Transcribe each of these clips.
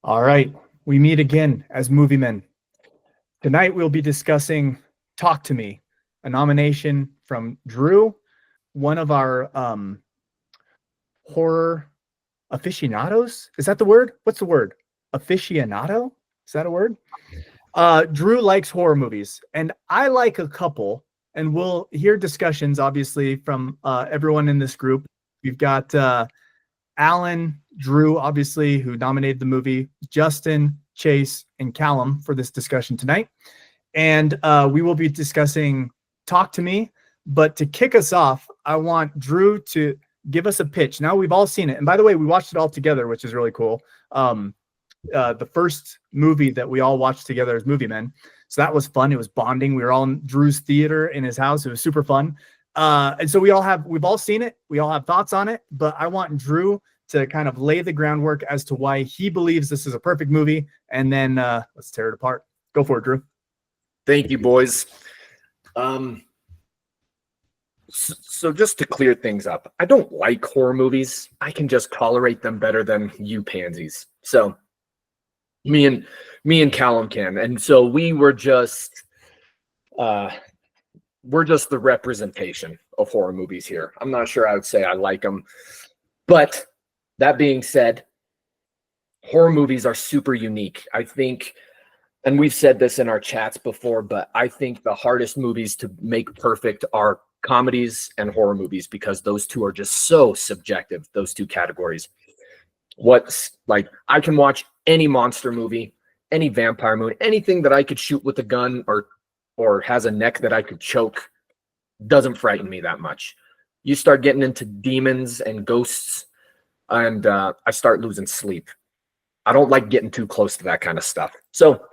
All right, we meet again as movie men. Tonight we'll be discussing Talk to Me, a nomination from Drew, one of our horror aficionados. Is that the word? What's the word? Aficionado? Is that a word? Drew likes horror movies, and I like a couple, and we'll hear discussions, obviously, from everyone in this group. We've got Alan, Drew, obviously, who nominated the movie, Justin, Chase, and Callum for this discussion tonight. And we will be discussing Talk to Me. But to kick us off, I want Drew to give us a pitch. Now we've all seen it. And by the way, we watched it all together, which is really cool. The first movie that we all watched together as Movie Men. So that was fun. It was bonding. We were all in Drew's theater in his house. It was super fun. And so we've all seen it. We all have thoughts on it, but I want Drew to kind of lay the groundwork as to why he believes this is a perfect movie. And then let's tear it apart. Go for it, Drew. Thank you, boys. So just to clear things up, I don't like horror movies. I can just tolerate them better than you pansies. So me and Callum can. And so we're just the representation of horror movies here. I'm not sure I would say I like them. But that being said, horror movies are super unique. I think, and we've said this in our chats before, but I think the hardest movies to make perfect are comedies and horror movies because those two are just so subjective, those two categories. What's like, I can watch any monster movie, any vampire movie, anything that I could shoot with a gun or has a neck that I could choke doesn't frighten me that much. You start getting into demons and ghosts and I start losing sleep. I don't like getting too close to that kind of stuff. So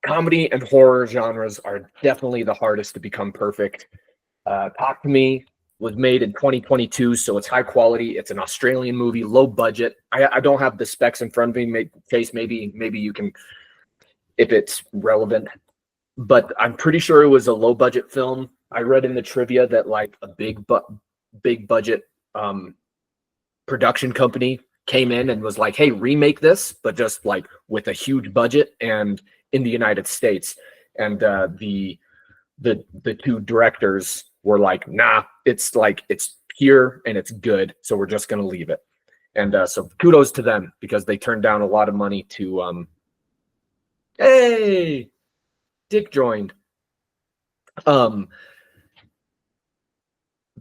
comedy and horror genres are definitely the hardest to become perfect. Talk to Me was made in 2022, so it's high quality. It's an Australian movie, low budget. I don't have the specs in front of me. Chase, maybe you can, if it's relevant. But I'm pretty sure it was a low budget film. I read in the trivia that like a big budget production company came in and was like, hey, remake this, but just like with a huge budget and in the United States. And the two directors were like, nah, it's here and it's good, so we're just gonna leave it. And so kudos to them because they turned down a lot of money to hey, Dick joined.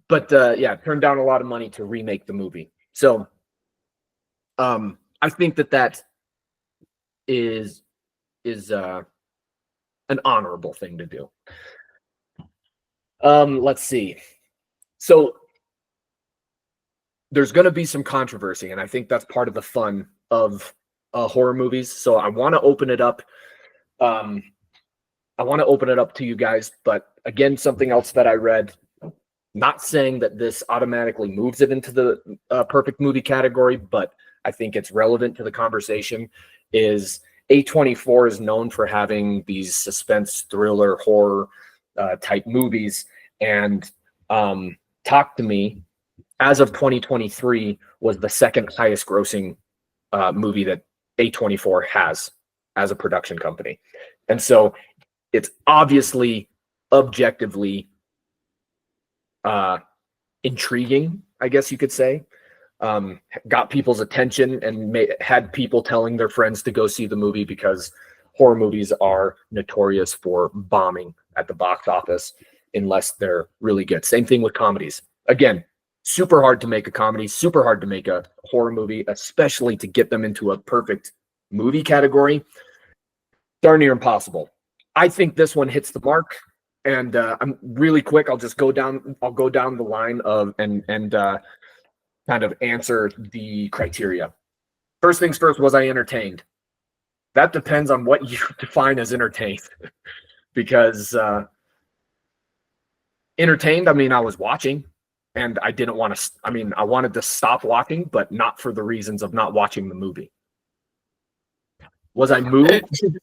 But turned down a lot of money to remake the movie. So I think that is an honorable thing to do. Let's see. So there's going to be some controversy, and I think that's part of the fun of horror movies. So I want to open it up. I want to open it up to you guys, but again, something else that I read, not saying that this automatically moves it into the perfect movie category, but I think it's relevant to the conversation, is A24 is known for having these suspense, thriller, horror type movies. And Talk to Me, as of 2023, was the second highest grossing movie that A24 has as a production company. And so it's obviously objectively intriguing, I guess you could say. Got people's attention and had people telling their friends to go see the movie because horror movies are notorious for bombing at the box office unless they're really good. Same thing with comedies. Again, super hard to make a comedy, super hard to make a horror movie, especially to get them into a perfect movie category. Darn near impossible. I think this one hits the mark. And I'm really quick. I'll go down the line of and kind of answer the criteria. First things first, was I entertained? That depends on what you define as entertained. Because entertained, I mean, I was watching and I didn't want to, I wanted to stop watching, but not for the reasons of not watching the movie. Was I moved?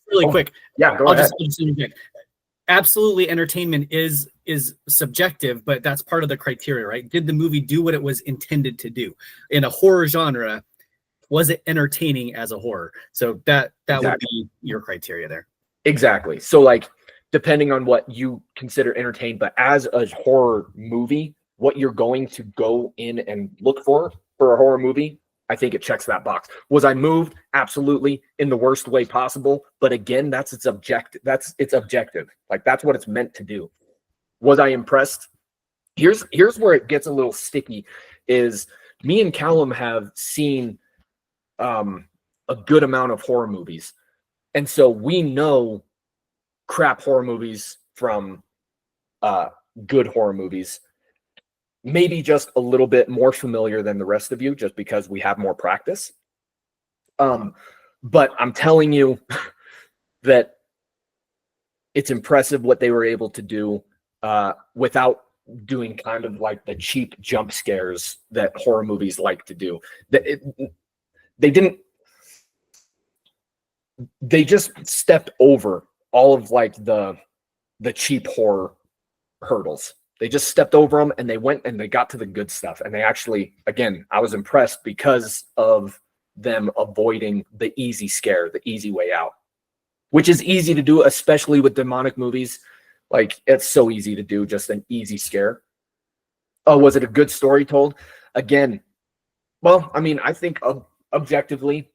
Really quick. Yeah, go ahead. absolutely entertainment is subjective, but that's part of the criteria, right? Did the movie do what it was intended to do? In a horror genre, was it entertaining as a horror? So that would be your criteria there. Exactly. So like, depending on what you consider entertained, but as a horror movie, what you're going to go in and look for a horror movie, I think it checks that box. Was I moved? Absolutely, in the worst way possible. But again, that's its objective. That's its objective. Like, that's what it's meant to do. Was I impressed? Here's where it gets a little sticky. Is me and Callum have seen a good amount of horror movies, and so we know crap horror movies from good horror movies. Maybe just a little bit more familiar than the rest of you, just because we have more practice. But I'm telling you that it's impressive what they were able to do without doing kind of like the cheap jump scares that horror movies like to do. They just stepped over all of like the cheap horror hurdles. They just stepped over them and they went and they got to the good stuff. And they actually, again, I was impressed because of them avoiding the easy scare, the easy way out, which is easy to do, especially with demonic movies. Like, it's so easy to do just an easy scare. Oh, was it a good story told? Again, well, I mean, I think objectively,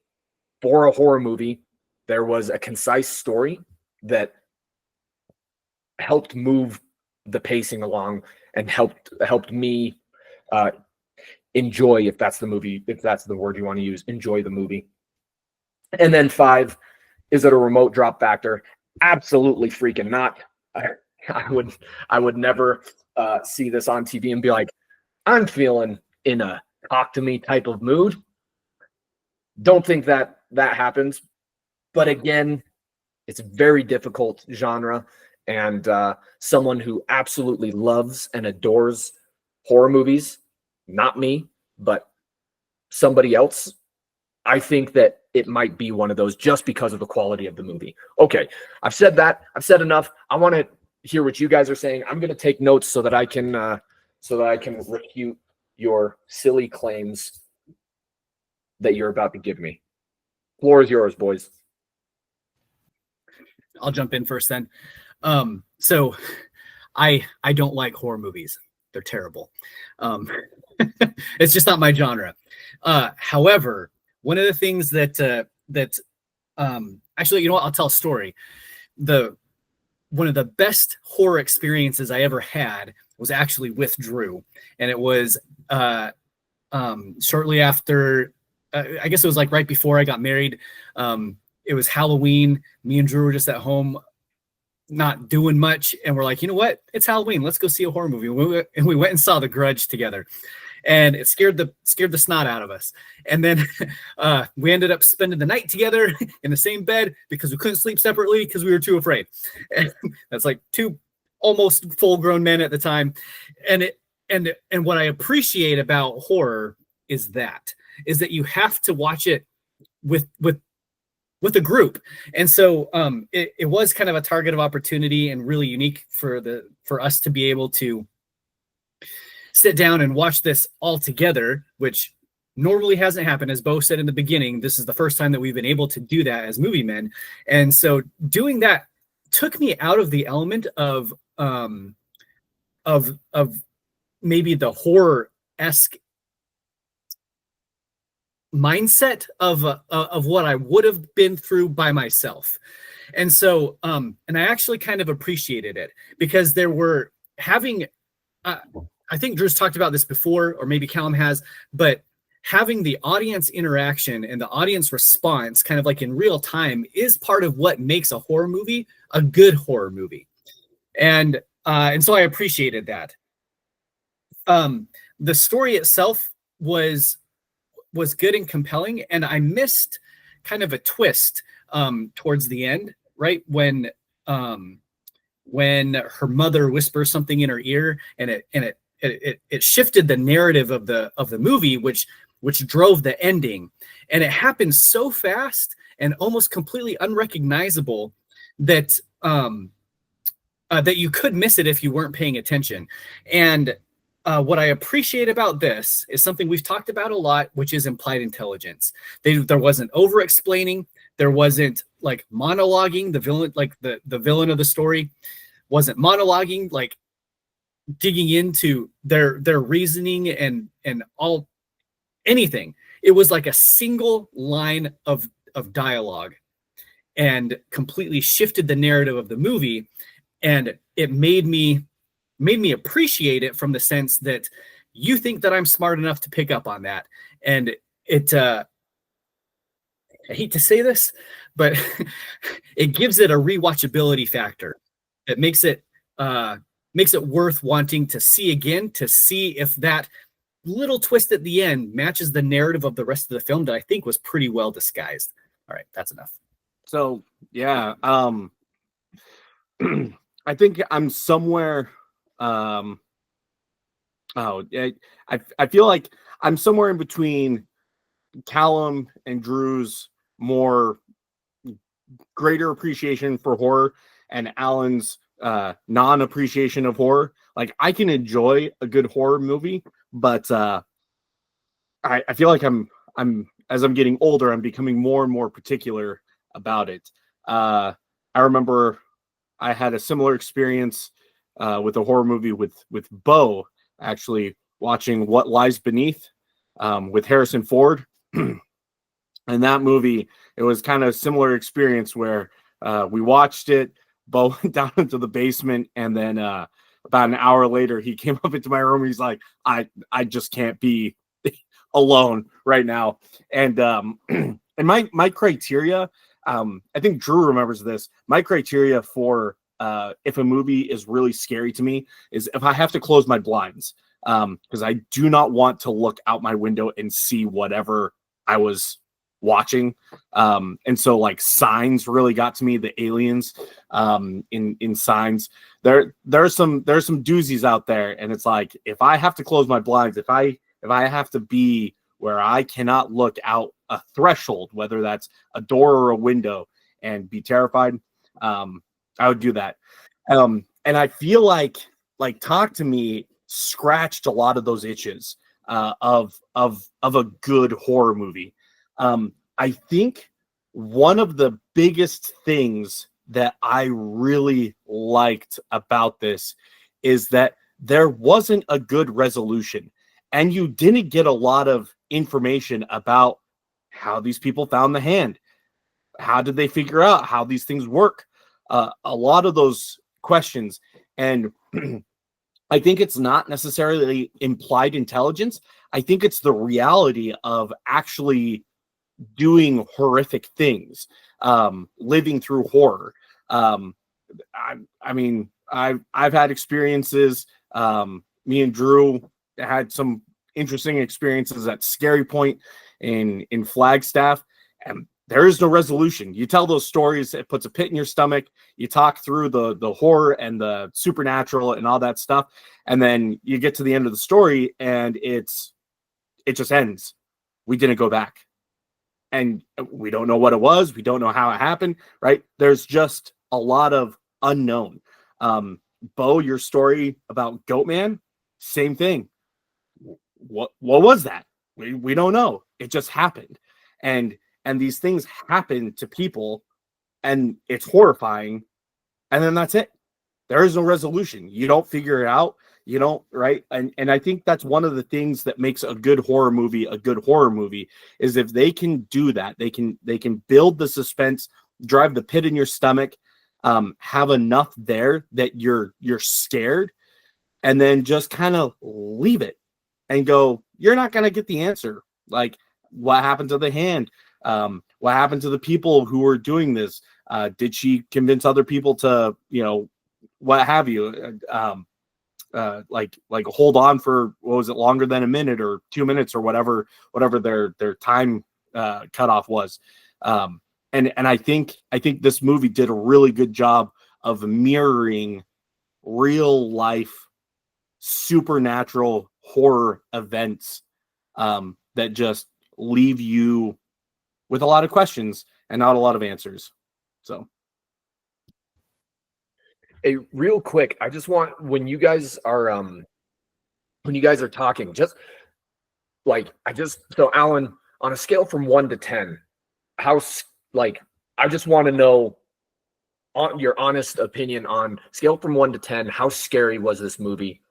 for a horror movie, there was a concise story that helped move the pacing along and helped me enjoy, if that's the word you want to use, enjoy the movie. And then 5, is it a remote drop factor? Absolutely freaking not. I would never see this on TV and be like, I'm feeling in a talk to me type of mood. Don't think that happens. But again, it's a very difficult genre. And someone who absolutely loves and adores horror movies, not me, but somebody else, I think that it might be one of those just because of the quality of the movie. Okay, I've said that. I've said enough. I want to hear what you guys are saying. I'm going to take notes so that I can refute your silly claims that you're about to give me. Floor is yours, boys. I'll jump in first then. So I don't like horror movies. They're terrible. It's just not my genre. However, one of the things that actually, you know what? I'll tell a story. One of the best horror experiences I ever had was actually with Drew. And it was shortly after, I guess it was like right before I got married. It was Halloween. Me and Drew were just at home, not doing much, and we're like, you know what? It's Halloween. Let's go see a horror movie. And we went and saw The Grudge together, and it scared the snot out of us. And then we ended up spending the night together in the same bed because we couldn't sleep separately because we were too afraid. And that's like 2 almost full-grown men at the time. And what I appreciate about horror is that you have to watch it with a group. And so it was kind of a target of opportunity and really unique for us to be able to sit down and watch this all together, which normally hasn't happened. As Bo said in the beginning, this is the first time that we've been able to do that as movie men. And so doing that took me out of the element of maybe the horror-esque mindset of what I would have been through by myself. And so and I actually kind of appreciated it because there were having I think Drew's talked about this before, or maybe Callum has, but having the audience interaction and the audience response kind of like in real time is part of what makes a horror movie a good horror movie. And so I appreciated that. The story itself was good and compelling, and I missed kind of a twist towards the end, right when her mother whispers something in her ear, and it shifted the narrative of the movie, which drove the ending, and it happened so fast and almost completely unrecognizable that that you could miss it if you weren't paying attention. And what I appreciate about this is something we've talked about a lot, which is implied intelligence. There wasn't over explaining. There wasn't like monologuing. The villain, like the villain of the story, wasn't monologuing, like digging into their reasoning and all anything. It was like a single line of dialogue, and completely shifted the narrative of the movie. And it made me appreciate it from the sense that you think that I'm smart enough to pick up on that. And it I hate to say this, but it gives it a rewatchability factor. It makes it worth wanting to see again, to see if that little twist at the end matches the narrative of the rest of the film that I think was pretty well disguised. All right, that's enough. So yeah, I think I'm somewhere. I feel like I'm somewhere in between Callum and Drew's more greater appreciation for horror and Alan's non-appreciation of horror. Like, I can enjoy a good horror movie, but I feel like I'm as I'm getting older, I'm becoming more and more particular about it. I remember I had a similar experience with a horror movie with Bo, actually watching What Lies Beneath with Harrison Ford. And that movie, it was kind of a similar experience where we watched it. Bo went down into the basement, and then about an hour later, he came up into my room. He's like, I just can't be alone right now. And and my criteria, I think Drew remembers this. My criteria for if a movie is really scary to me is if I have to close my blinds, because I do not want to look out my window and see whatever I was watching. And so like Signs really got to me, the aliens in Signs. There's some doozies out there, and it's like, if I have to close my blinds, if I have to be where I cannot look out a threshold, whether that's a door or a window, and be terrified, I would do that. And I feel like Talk to Me scratched a lot of those itches of a good horror movie. I think one of the biggest things that I really liked about this is that there wasn't a good resolution, and you didn't get a lot of information about how these people found the hand. How did they figure out how these things work? A lot of those questions. And I think it's not necessarily implied intelligence. I think it's the reality of actually doing horrific things, living through horror. I mean, I've had experiences. Me and Drew had some interesting experiences at Scary Point in Flagstaff, and there is no resolution. You tell those stories, it puts a pit in your stomach. You talk through the horror and the supernatural and all that stuff, and then you get to the end of the story, and it just ends. We didn't go back, and we don't know what it was. We don't know how it happened. Right? There's just a lot of unknown. Bo, your story about Goatman, same thing. What was that? We don't know. It just happened, and these things happen to people, and it's horrifying, and then that's it. There is no resolution. You don't figure it out. You don't, right? And I think that's one of the things that makes a good horror movie a good horror movie, is if they can do that. They can build the suspense, drive the pit in your stomach, have enough there that you're scared, and then just kind of leave it and go, you're not going to get the answer. Like, what happened to the hand? What happened to the people who were doing this? Did she convince other people to, what have you? Like hold on for, what was it, longer than a minute or 2 minutes or whatever their time cutoff was. And I think this movie did a really good job of mirroring real life supernatural horror events that just leave you with a lot of questions and not a lot of answers. So Hey, real quick, I just want when you guys are talking, just like so Alan, on a scale from 1 to 10, like I just want to know on your honest opinion on scale from 1 to 10, how scary was this movie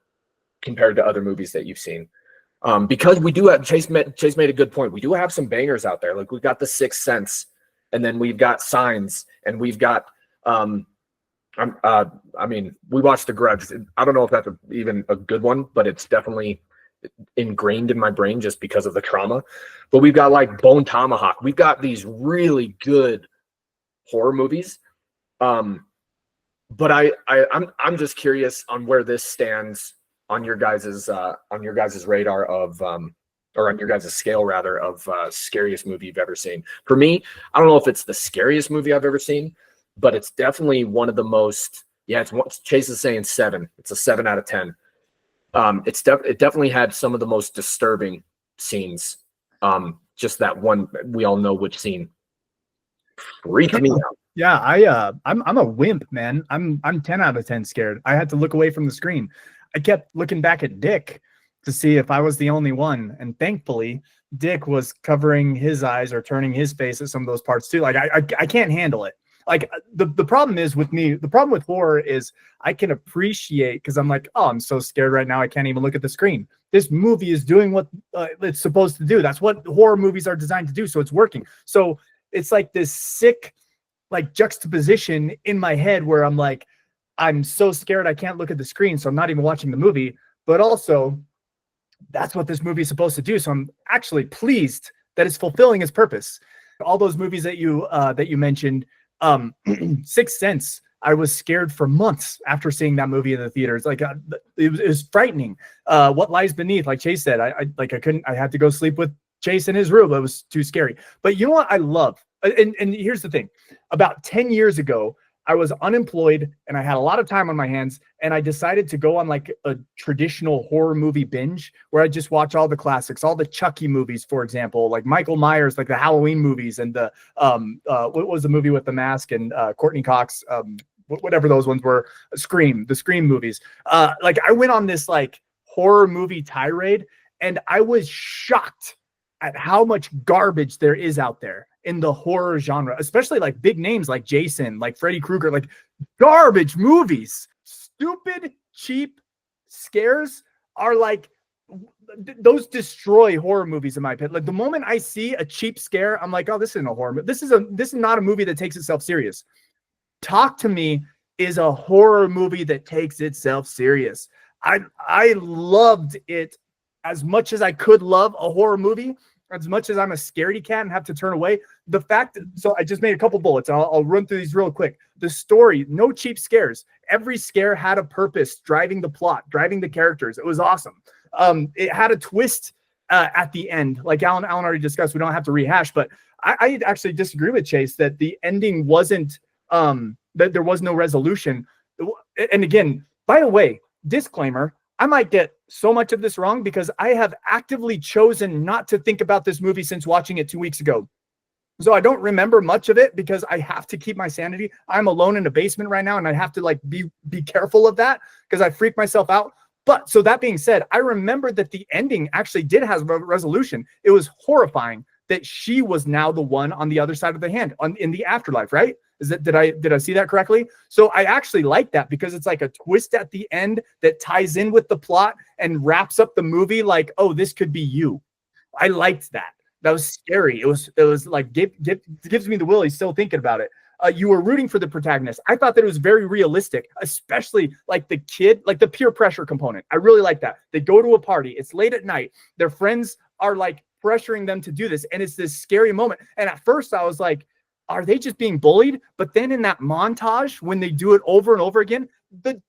compared to other movies that you've seen? Because we do have Chase made a good point. We do have some bangers out there. Like we've got The Sixth Sense, and then we've got Signs, and we've got I mean, we watched The Grudge. I don't know if that's even a good one, but it's definitely ingrained in my brain just because of the trauma. But we've got like Bone Tomahawk. We've got these really good horror movies. But I'm just curious on where this stands on your guys's radar of or on your guys' scale rather of scariest movie you've ever seen. For me, I don't know if it's the scariest movie I've ever seen, but it's definitely one of the most. Yeah, Chase is saying 7. It's a 7 out of 10. It definitely had some of the most disturbing scenes. Just that one, we all know which scene freaked me out. Yeah, I'm a wimp, man. I'm 10 out of 10 scared. I had to look away from the screen. I kept looking back at Dick to see if I was the only one, and thankfully Dick was covering his eyes or turning his face at some of those parts too. Like I can't handle it. Like the problem is with me, the problem with horror is I can appreciate, because I'm like, oh, I'm so scared right now, I can't even look at the screen. This movie is doing what it's supposed to do. That's what horror movies are designed to do. So it's working. So it's like this sick, like juxtaposition in my head where I'm like, I'm so scared I can't look at the screen, so I'm not even watching the movie. But also, that's what this movie is supposed to do. So I'm actually pleased that it's fulfilling its purpose. All those movies that you mentioned. Sixth Sense, I was scared for months after seeing that movie in the theaters. Like it was frightening. What Lies Beneath, like Chase said, I had to go sleep with Chase in his room. It was too scary. But you know what I love? And here's the thing. About 10 years ago, I was unemployed and I had a lot of time on my hands, and I decided to go on like a traditional horror movie binge where I just watch all the classics, all the Chucky movies, for example, like Michael Myers, like the Halloween movies, and the what was the movie with the mask and Courtney Cox, whatever those ones were, the Scream movies. Like I went on this like horror movie tirade, and I was shocked at how much garbage there is out there in the horror genre, especially like big names like Jason, like Freddy Krueger, like garbage movies. Stupid, cheap scares are like, those destroy horror movies in my opinion. Like the moment I see a cheap scare, I'm like, oh, this isn't a horror movie. This is not a movie that takes itself serious. Talk to Me is a horror movie that takes itself serious. I loved it as much as I could love a horror movie. As much as I'm a scaredy cat and have to turn away, the fact that, so I just made a couple bullets. I'll run through these real quick. The story, no cheap scares. Every scare had a purpose, driving the plot, driving the characters. It was awesome. It had a twist at the end, like Alan already discussed. We don't have to rehash, but I actually disagree with Chase that the ending wasn't, that there was no resolution. And again, by the way, disclaimer, I might get so much of this wrong because I have actively chosen not to think about this movie since watching it 2 weeks ago. So I don't remember much of it because I have to keep my sanity. I'm alone in a basement right now, and I have to like be careful of that because I freak myself out. But so that being said, I remember that the ending actually did have a resolution. It was horrifying that she was now the one on the other side of the hand in the afterlife, right? Did I see that correctly? So I actually like that because it's like a twist at the end that ties in with the plot and wraps up the movie like, oh, this could be you. I liked that. That was scary. It was like gives me the willies still thinking about it. You were rooting for the protagonist. I thought that it was very realistic, especially like the kid, like the peer pressure component. I really like that. They go to a party. It's late at night. Their friends are like pressuring them to do this. And it's this scary moment. And at first I was like, are they just being bullied? But then in that montage, when they do it over and over again, the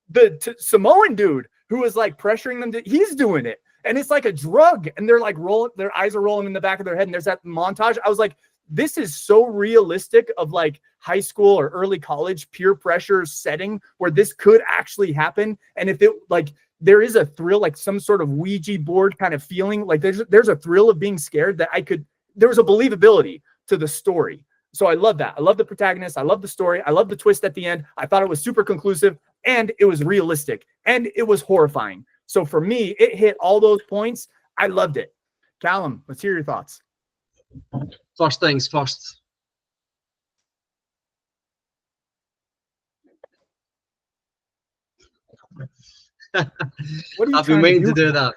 Samoan dude who was like pressuring them, he's doing it. And it's like a drug. And they're like rolling, their eyes are rolling in the back of their head. And there's that montage. I was like, this is so realistic of like high school or early college peer pressure setting where this could actually happen. And if it like, there is a thrill, like some sort of Ouija board kind of feeling, like there's a thrill of being scared that there was a believability to the story. So I love that. I love the protagonist. I love the story. I love the twist at the end. I thought it was super conclusive. and it was realistic, and it was horrifying. So for me, it hit all those points. I loved it. Callum, let's hear your thoughts. First things first. What are you I've been trying waiting to do? do that.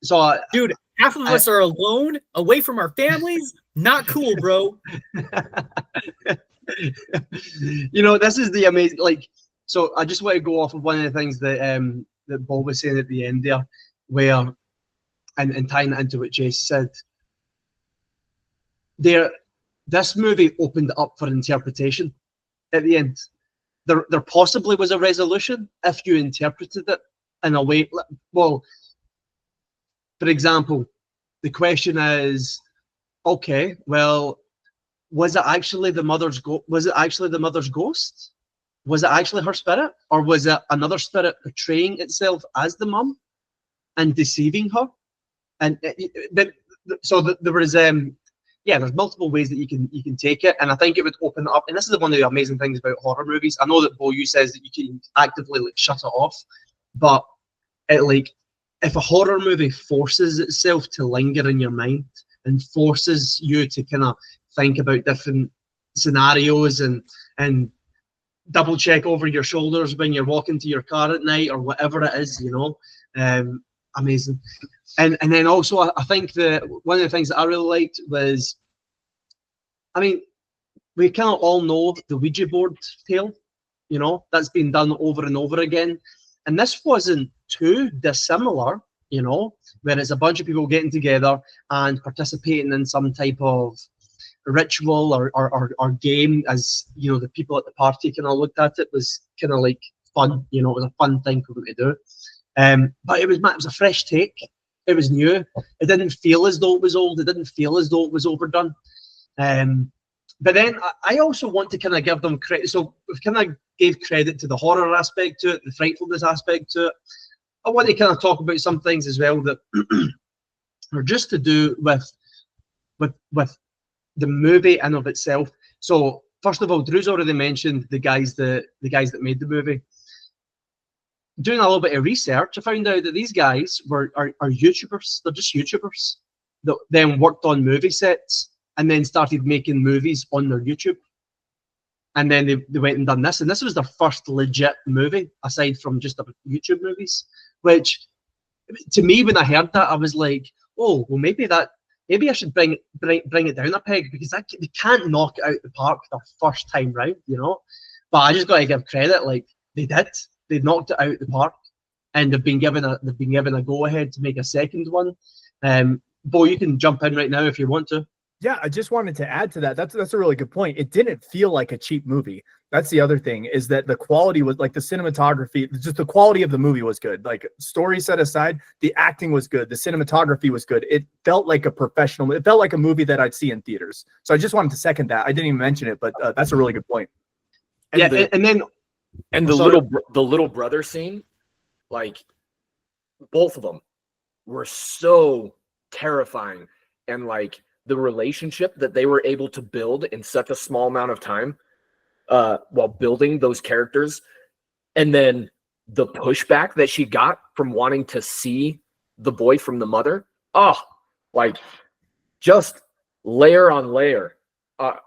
So Dude, half of us are alone, away from our families. Not cool, bro. this is the amazing. Like, so I just want to go off of one of the things that that Bob was saying at the end there, where and tying it into what Jace said. This movie opened up for interpretation at the end. There possibly was a resolution if you interpreted it in a way. Well, for example, the question is, okay, well, was it actually the mother's Was it actually the mother's ghost? Was it actually her spirit, or was it another spirit portraying itself as the mum and deceiving her? And there was there's multiple ways that you can take it, and I think it would open up. And this is one of the amazing things about horror movies. I know that Bo, you says that you can actively shut it off, but if a horror movie forces itself to linger in your mind and forces you to kind of think about different scenarios and double check over your shoulders when you're walking to your car at night or whatever it is, amazing. And then also I think that one of the things that I really liked was, I mean, we kind of all know the Ouija board tale, that's been done over and over again. And this wasn't too dissimilar, where it's a bunch of people getting together and participating in some type of ritual or game, as the people at the party kind of looked at it was kind of like fun, it was a fun thing for them to do. But it was a fresh take. It was new. It didn't feel as though it was old. It didn't feel as though it was overdone. But then I also want to kind of give them credit. So we've kind of gave credit to the horror aspect to it, the frightfulness aspect to it. I want to kind of talk about some things as well that are just to do with the movie in of itself. So first of all, Drew's already mentioned the guys that made the movie. Doing a little bit of research, I found out that these guys are YouTubers. They're just YouTubers that then worked on movie sets and then started making movies on their YouTube. And then they went and done this. And this was their first legit movie, aside from just YouTube movies, which to me, when I heard that, I was like, oh, well, maybe I should bring it down a peg, because they can't knock it out the park the first time round, But I just got to give credit, like they did. They knocked it out the park, and they've been given a go ahead to make a second one. Bo, you can jump in right now if you want to. Yeah, I just wanted to add to that. That's a really good point. It didn't feel like a cheap movie. That's the other thing, is that the quality was like the cinematography, just the quality of the movie was good. Like, story set aside, the acting was good. The cinematography was good. It felt like a professional. It felt like a movie that I'd see in theaters. So I just wanted to second that. I didn't even mention it, but that's a really good point. And the little brother scene, like, both of them were so terrifying, and like the relationship that they were able to build in such a small amount of time while building those characters, and then the pushback that she got from wanting to see the boy from the mother, like just layer on layer,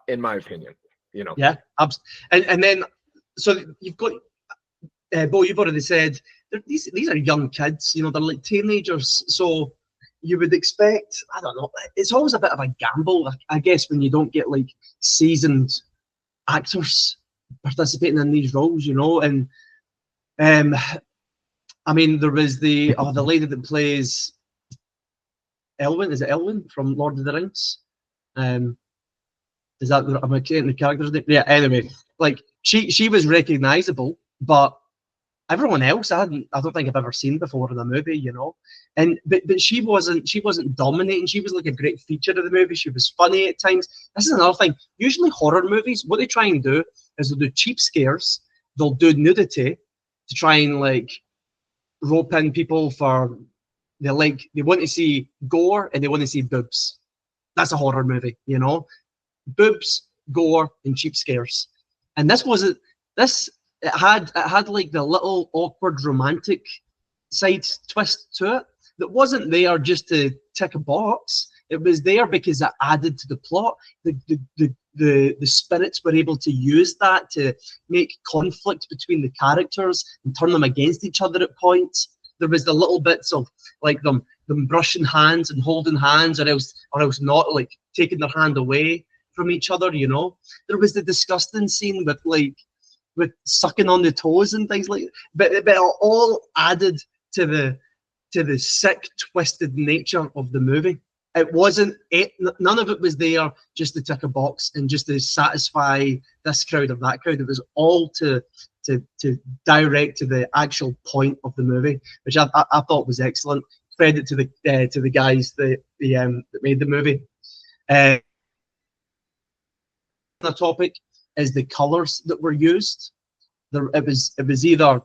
in my opinion, Yeah, absolutely. And then so you've got Bo, you've already said these are young kids, they're like teenagers, so you would expect, I don't know, it's always a bit of a gamble, I guess, when you don't get like seasoned actors participating in these roles, and I mean, there was the lady that plays Elwyn. Is it Elwyn from Lord of the Rings? Is that, am I getting the character's name? Yeah, anyway, like she was recognizable, but everyone else I don't think I've ever seen before in a movie, And but she wasn't dominating. She was like a great feature of the movie. She was funny at times. This is another thing. Usually horror movies, what they try and do is they'll do cheap scares, they'll do nudity to try and like rope in people for they want to see gore and they want to see boobs. That's a horror movie, Boobs, gore, and cheap scares. And this wasn't this. It had like the little awkward romantic side twist to it that wasn't there just to tick a box. It was there because it added to the plot. The spirits were able to use that to make conflict between the characters and turn them against each other at points. There was the little bits of like them brushing hands and holding hands, or else not, like taking their hand away from each other. You know, there was the disgusting scene with sucking on the toes and things like that. But it all added to the sick, twisted nature of the movie. It wasn't none of it was there just to tick a box and just to satisfy this crowd or that crowd. It was all to direct to the actual point of the movie, which I thought was excellent. Credit to the guys that made the movie. The topic is the colors that were used. It was either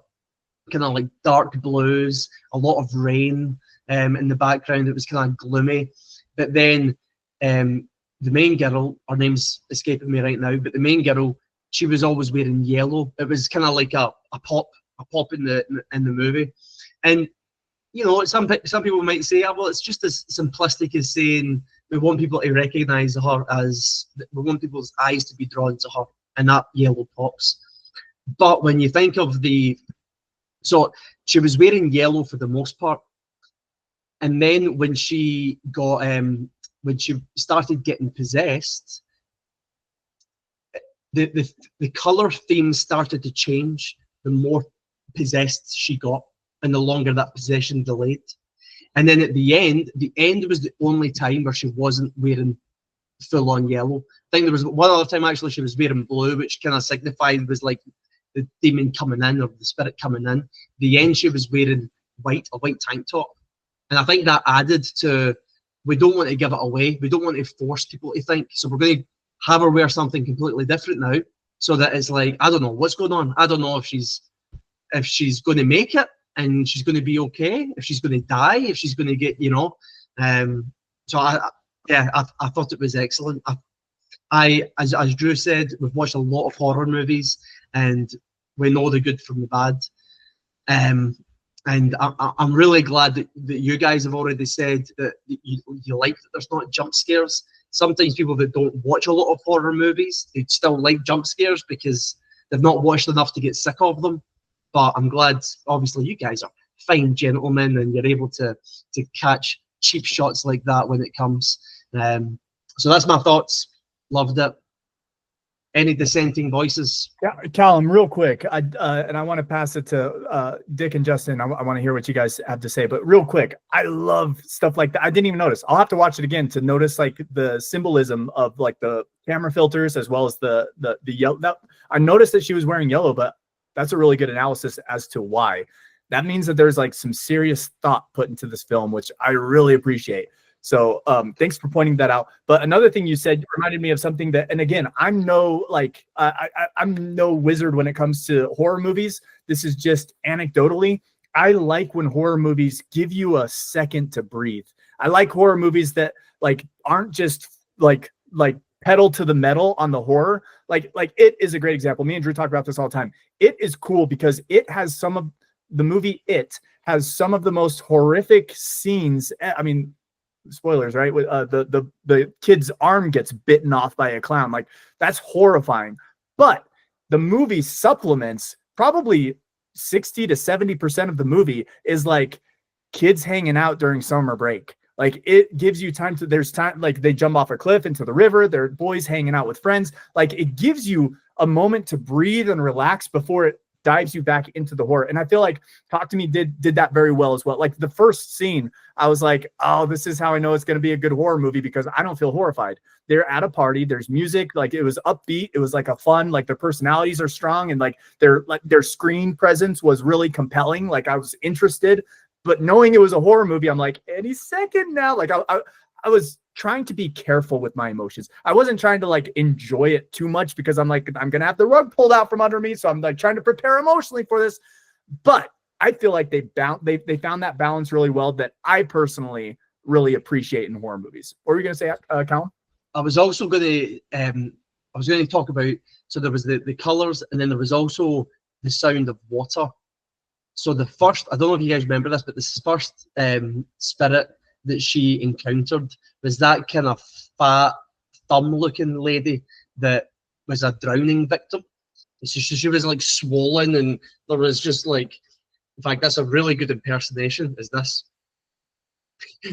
kind of like dark blues, a lot of rain in the background. It was kind of gloomy. But then the main girl, her name's escaping me right now, but the main girl, she was always wearing yellow. It was kind of like a pop in the movie. And you know, some people might say, well, it's just as simplistic as saying we want people to recognize her as, we want people's eyes to be drawn to her, and that yellow pops. But when you think of so she was wearing yellow for the most part. And then when she started getting possessed, the color theme started to change the more possessed she got, and the longer that possession delayed. And then at the end was the only time where she wasn't wearing full on yellow. I think there was one other time actually she was wearing blue, which kind of signified was like the demon coming in or the spirit coming in. The end she was wearing a white tank top. And I think that added to, we don't want to give it away. We don't want to force people to think. So we're going to have her wear something completely different now, so that it's like, I don't know what's going on. I don't know if she's going to make it and she's going to be okay, if she's going to die, if she's going to get, you know. So I thought it was excellent. As Drew said, we've watched a lot of horror movies and we know the good from the bad. And I'm really glad that you guys have already said that you like that there's not jump scares. Sometimes people that don't watch a lot of horror movies, they still like jump scares because they've not watched enough to get sick of them. But I'm glad, obviously, you guys are fine gentlemen and you're able to catch cheap shots like that when it comes. So that's my thoughts. Loved it. Any dissenting voices? Yeah, Callum, real quick, and I want to pass it to Dick and Justin. I want to hear what you guys have to say, but real quick, I love stuff like that. I didn't even notice. I'll have to watch it again to notice like the symbolism of like the camera filters as well as the yellow. I noticed that she was wearing yellow, but that's a really good analysis as to why. That means that there's like some serious thought put into this film, which I really appreciate. So thanks for pointing that out. But another thing you said reminded me of something that, and again, I'm no like I'm no wizard when it comes to horror movies. This is just anecdotally. I like when horror movies give you a second to breathe. I like horror movies that like aren't just like pedal to the metal on the horror. Like It is a great example. Me and Drew talk about this all the time. It is cool because it has some of the movie. It has some of the most horrific scenes. I mean, spoilers, right? With the kid's arm gets bitten off by a clown. Like that's horrifying. But the movie supplements probably 60 to 70% of the movie is like kids hanging out during summer break. Like it gives you time to, there's time, like they jump off a cliff into the river, they're boys hanging out with friends. Like it gives you a moment to breathe and relax before it dives you back into the horror. And I feel like Talk to Me did that very well as well. Like the first scene, I was like, oh, this is how I know it's going to be a good horror movie because I don't feel horrified. They're at a party, there's music, like it was upbeat, it was like a fun, like their personalities are strong and like their screen presence was really compelling. Like I was interested, but knowing it was a horror movie, I'm like, any second now. Like I was trying to be careful with my emotions. I wasn't trying to like enjoy it too much because I'm like, I'm gonna have the rug pulled out from under me, so I'm like trying to prepare emotionally for this. But I feel like they found that balance really well that I personally really appreciate in horror movies. What were you gonna say, Callum? I was also going to I was going to talk about, so there was the colors, and then there was also the sound of water. So the first, I don't know if you guys remember this, but the first spirit that she encountered was that kind of fat, thumb-looking lady that was a drowning victim. So she was like swollen, and there was just like, in fact, that's a really good impersonation. Is this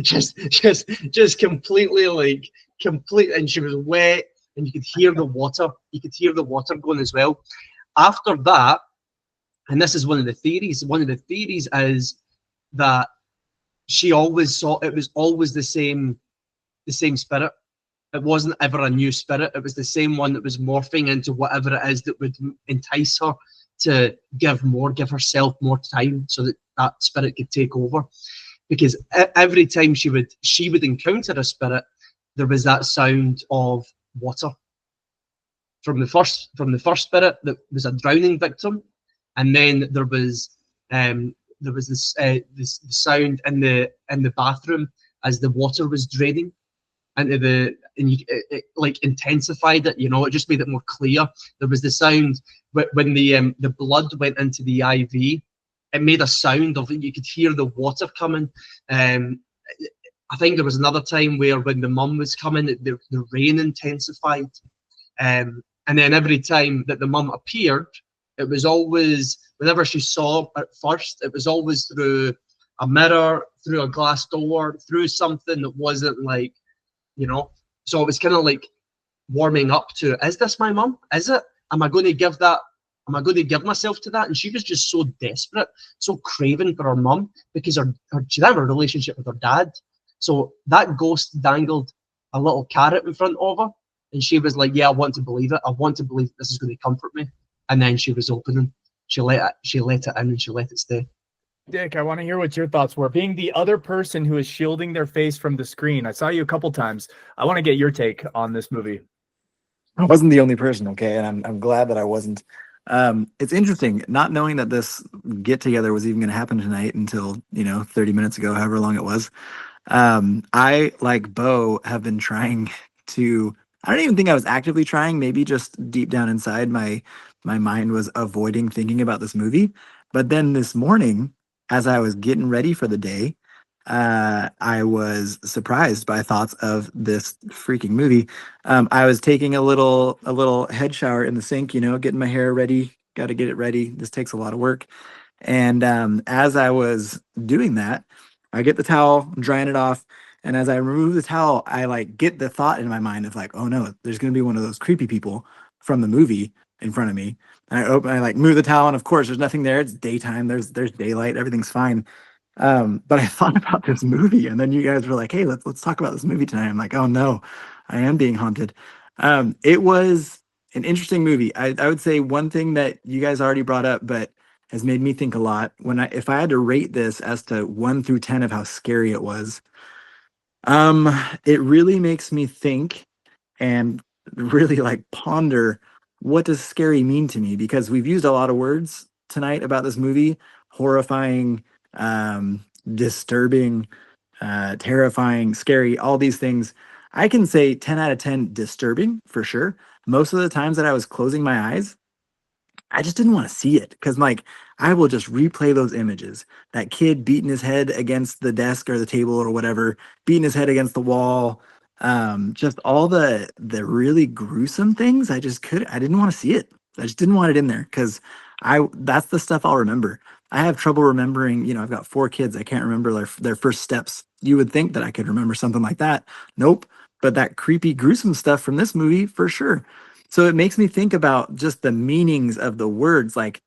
just completely like complete? And she was wet, and you could hear the water. You could hear the water going as well. After that, and this is one of the theories. One of the theories is that she always saw it was always the same spirit. It wasn't ever a new spirit. It was the same one that was morphing into whatever it is that would entice her to give herself more time, so that that spirit could take over. Because every time she would encounter a spirit, there was that sound of water from the first spirit that was a drowning victim, and then there was this sound in the bathroom as the water was draining into it like intensified it. It just made it more clear. There was the sound when the blood went into the IV. It made a sound of it. You could hear the water coming. I think there was another time where when the mum was coming, the rain intensified. And then every time that the mum appeared, it was always, whenever she saw at first, it was always through a mirror, through a glass door, through something that wasn't like, so it was kind of like warming up to, is this my mum? Is it? Am I going to give myself to that? And she was just so desperate, so craving for her mum, because she didn't have a relationship with her dad. So that ghost dangled a little carrot in front of her, and she was like, yeah, I want to believe it. I want to believe this is going to comfort me. And then she was opening. She let it in, and she let it stay. Dick, I want to hear what your thoughts were. Being the other person who is shielding their face from the screen, I saw you a couple times. I want to get your take on this movie. I wasn't the only person, okay, and I'm glad that I wasn't. It's interesting not knowing that this get together was even going to happen tonight until 30 minutes ago, however long it was. I, like Bo, have been trying to. I don't even think I was actively trying. Maybe just deep down inside, my mind was avoiding thinking about this movie. But then this morning, as I was getting ready for the day, I was surprised by thoughts of this freaking movie. I was taking a little head shower in the sink, getting my hair ready. Got to get it ready. This takes a lot of work. And as I was doing that, I get the towel, I'm drying it off. And as I remove the towel, I like get the thought in my mind of like, oh no, there's going to be one of those creepy people from the movie in front of me. And I like move the towel, and of course there's nothing there. It's daytime. There's daylight. Everything's fine. But I thought about this movie, and then you guys were like, hey, let's talk about this movie tonight. I'm like, oh no, I am being haunted. It was an interesting movie. I would say one thing that you guys already brought up, but has made me think a lot. If I had to rate this as to 1 through 10 of how scary it was, it really makes me think and really like ponder, what does scary mean to me? Because we've used a lot of words tonight about this movie: horrifying, disturbing, terrifying, scary, all these things. I can say 10 out of 10 disturbing for sure. Most of the times that I was closing my eyes, I just didn't want to see it, because like I will just replay those images. That kid beating his head against the desk or the table or whatever, beating his head against the wall. Just all the really gruesome things. I didn't want to see it. I just didn't want it in there, because that's the stuff I'll remember. I have trouble remembering, I've got 4 kids. I can't remember their first steps. You would think that I could remember something like that. Nope. But that creepy, gruesome stuff from this movie, for sure. So it makes me think about just the meanings of the words. Like,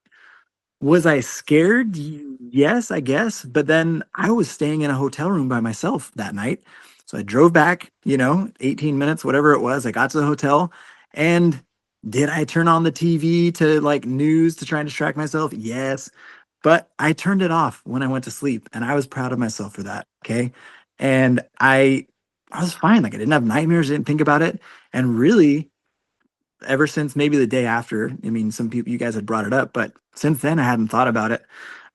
was I scared? Yes, I guess. But then I was staying in a hotel room by myself that night. So I drove back, 18 minutes, whatever it was. I got to the hotel, and did I turn on the TV to like news to try and distract myself? Yes. But I turned it off when I went to sleep, and I was proud of myself for that. Okay. And I was fine. Like, I didn't have nightmares, didn't think about it. And really, ever since maybe the day after, some people, you guys had brought it up, but since then I hadn't thought about it.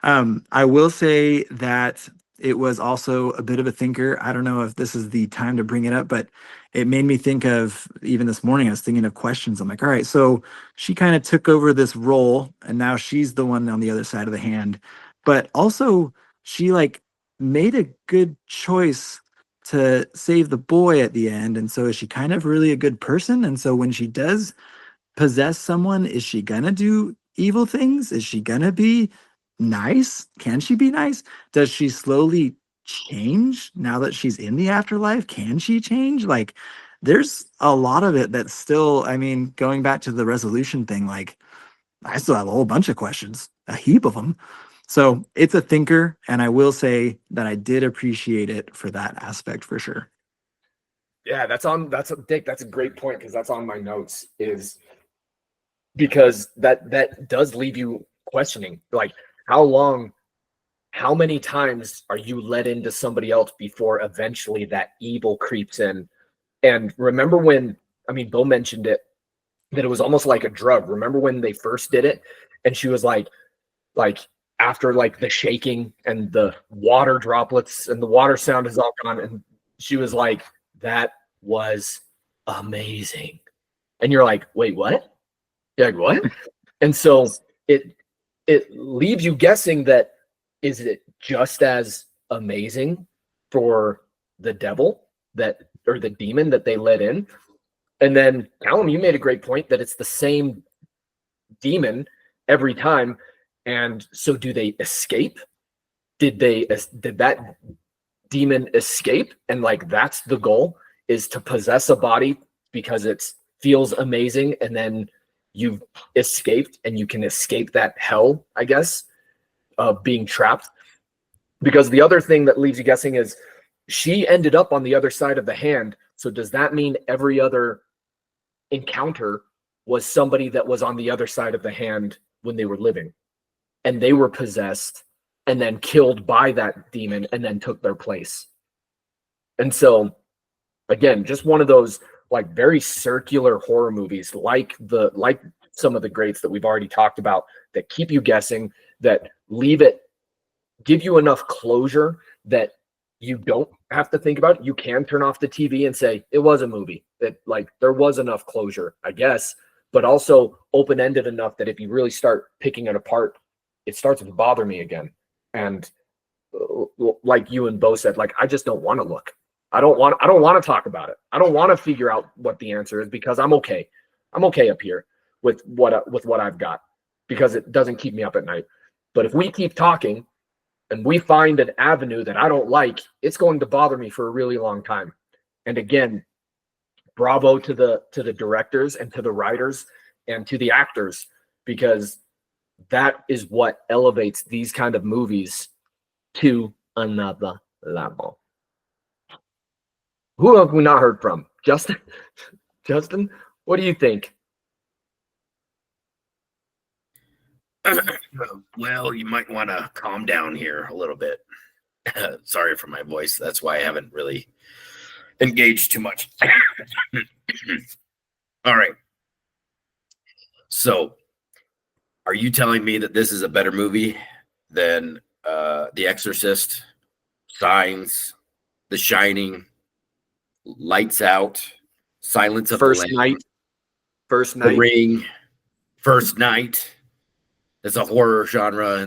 I will say that it was also a bit of a thinker. I don't know if this is the time to bring it up, but it made me think of, even this morning, I was thinking of questions. I'm like, all right, so she kind of took over this role and now she's the one on the other side of the hand. But also she like made a good choice to save the boy at the end. And so is she kind of really a good person? And so when she does possess someone, is she gonna do evil things? Is she gonna be nice? Can she be nice? Does she slowly change now that she's in the afterlife? Can she change? Like, there's a lot of it that's still, I mean, going back to the resolution thing, like, I still have a whole bunch of questions, a heap of them. So it's a thinker, and I will say that I did appreciate it for that aspect for sure. Yeah, Dick, that's a great point, because that's on my notes, is because that does leave you questioning, like, how many times are you led into somebody else before eventually that evil creeps in? And remember when, I mean, Bill mentioned it, that it was almost like a drug. Remember when they first did it, and she was like after like the shaking and the water droplets and the water sound is all gone, and she was like, that was amazing. And you're like, wait, what? You're like, what? And so it leaves you guessing that, is it just as amazing for the devil or the demon that they let in? And then, Callum, you made a great point that it's the same demon every time. And so do they escape? Did that demon escape? And like, that's the goal, is to possess a body because it feels amazing, and then you've escaped and you can escape that hell, I guess, of being trapped. Because the other thing that leaves you guessing is she ended up on the other side of the hand. So does that mean every other encounter was somebody that was on the other side of the hand when they were living, and they were possessed and then killed by that demon and then took their place? And so, again, just one of those like very circular horror movies, like some of the greats that we've already talked about, that keep you guessing, that give you enough closure that you don't have to think about it. You can turn off the TV and say, it was a movie. That, like, there was enough closure, I guess, but also open-ended enough that if you really start picking it apart, it starts to bother me again. And like you and Bo said, like, I just don't want to look. I don't want to talk about it. I don't want to figure out what the answer is, because I'm okay. I'm okay up here with what I've got, because it doesn't keep me up at night. But if we keep talking and we find an avenue that I don't like, it's going to bother me for a really long time. And again, bravo to the directors and to the writers and to the actors, because that is what elevates these kind of movies to another level. Who have we not heard from? Justin? Justin, what do you think? Well, you might want to calm down here a little bit. Sorry for my voice. That's why I haven't really engaged too much. All right. So, are you telling me that this is a better movie than The Exorcist, Signs, The Shining, Lights Out, Silence of First the Lambs, Night? First The Night. Ring, First Night? It's a horror genre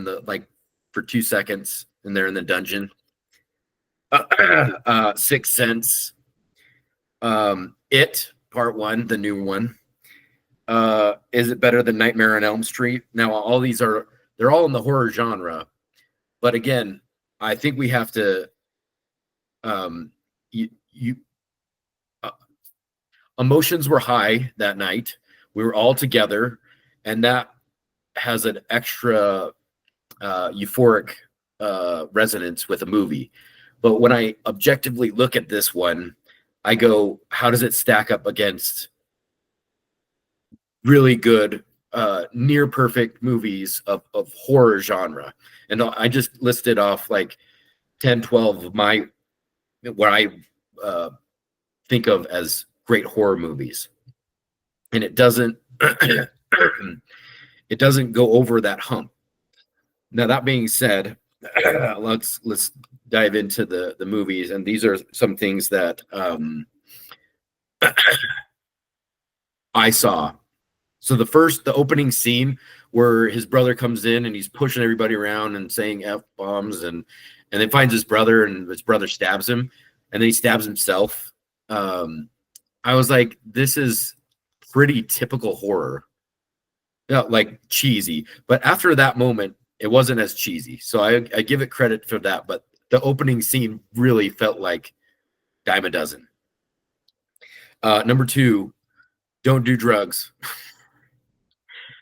for 2 seconds, and they're in the dungeon. Sixth Sense, It Part 1, the new one. Is it better than Nightmare on Elm Street? Now, all these they're all in the horror genre, but again, I think we have to emotions were high that night. We were all together, and that has an extra euphoric resonance with a movie. But when I objectively look at this one, I go, how does it stack up against really good, near perfect movies of horror genre? And I just listed off like 10, 12 of what I think of as great horror movies. And it doesn't it doesn't go over that hump. Now, that being said, let's dive into the movies, and these are some things that I saw. So the opening scene where his brother comes in and he's pushing everybody around and saying F bombs, and then finds his brother, and his brother stabs him, and then he stabs himself. I was like, this is pretty typical horror. Yeah, like cheesy. But after that moment, it wasn't as cheesy. So I give it credit for that. But the opening scene really felt like dime a dozen. Number 2, don't do drugs.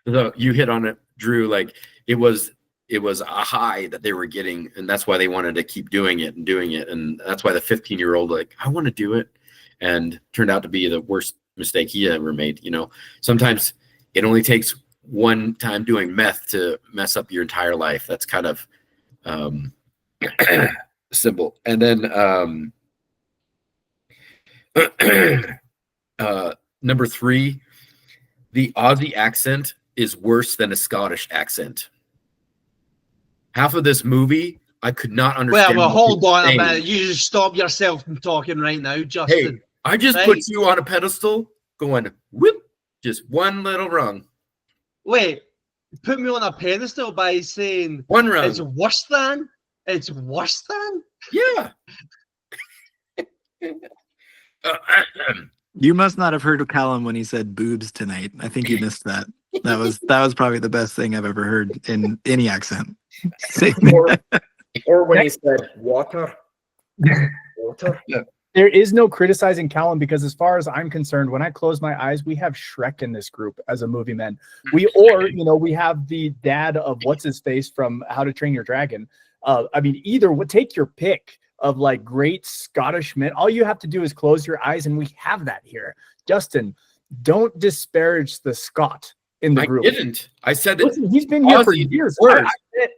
So you hit on it, Drew. Like it was a high that they were getting, and that's why they wanted to keep doing it, and that's why the 15-year-old like, I want to do it, and turned out to be the worst mistake he ever made. You know, sometimes it only takes one time doing meth to mess up your entire life. That's kind of simple. And then number 3, the Aussie accent is worse than a Scottish accent. Half of this movie, I could not understand. Well, what hold he was on a saying. minute. You just stop yourself from talking right now, Justin. Hey, I just Right. put you on a pedestal going, whoop, just one little rung. Wait, put me on a pedestal by saying One rung. it's worse than? It's worse than? Yeah. You must not have heard of Callum when he said boobs tonight. I think you missed that. That was probably the best thing I've ever heard in any accent. Or when he said water. Water. There is no criticizing Callum, because as far as I'm concerned, when I close my eyes, we have Shrek in this group as a movie man. We have the dad of what's his face from How to Train Your Dragon. I mean, take your pick of like great Scottish men. All you have to do is close your eyes, and we have that here. Justin, don't disparage the Scot in the group. I didn't. I said that. Listen, he's been here for Aussie years. worse.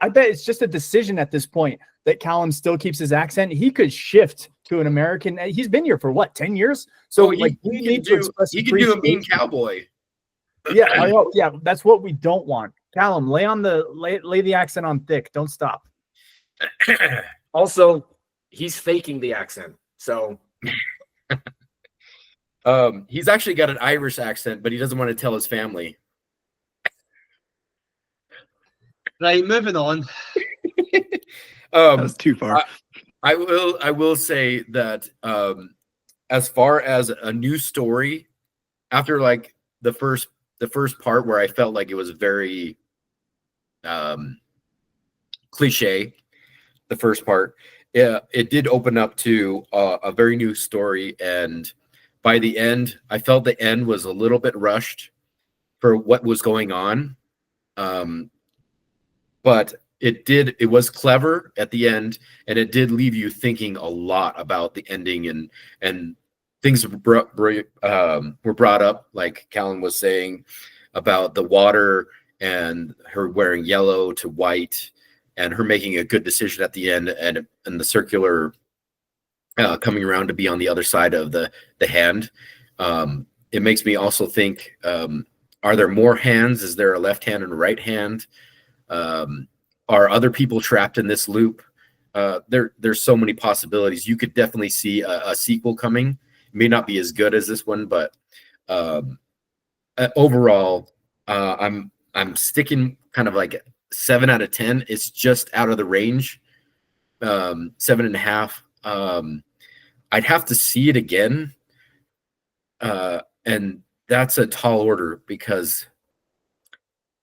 I bet it's just a decision at this point that Callum still keeps his accent. He could shift to an American. He's been here for what, 10 years? So he we can need to do, express he can do a mean appreciation. cowboy. Yeah, I know. Yeah, that's what we don't want. Callum, lay the accent on thick. Don't stop. Also, he's faking the accent. So He's actually got an Irish accent, but he doesn't want to tell his family. Right, moving on. That was too far. I will say that as far as a new story, after like the first part where I felt like it was very cliche, the first part, it did open up to a very new story, and by the end, I felt the end was a little bit rushed for what was going on. But it was clever at the end, and it did leave you thinking a lot about the ending, and things were brought up, like Callan was saying, about the water and her wearing yellow to white, and her making a good decision at the end, and the circular coming around to be on the other side of the hand. It makes me also think, are there more hands? Is there a left hand and a right hand? Are other people trapped in this loop? There's so many possibilities. You could definitely see a sequel coming. It may not be as good as this one, but overall, I'm sticking kind of like 7 out of 10. It's just out of the range. 7.5. I'd have to see it again, and that's a tall order, because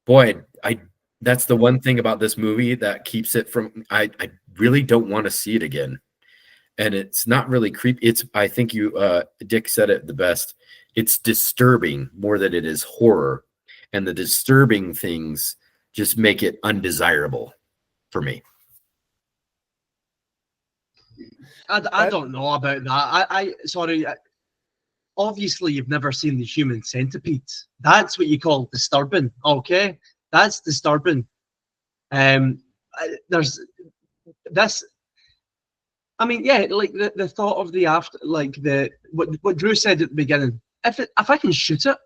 boy, that's the one thing about this movie that keeps it from, I really don't want to see it again. And it's not really creepy. I think Dick said it the best. It's disturbing more than it is horror. And the disturbing things just make it undesirable for me. I don't know about that. Sorry. Obviously, you've never seen the Human Centipede. That's what you call disturbing. Okay, that's disturbing. There's this. I mean, yeah, like the thought of the after, like what Drew said at the beginning. If I can shoot it,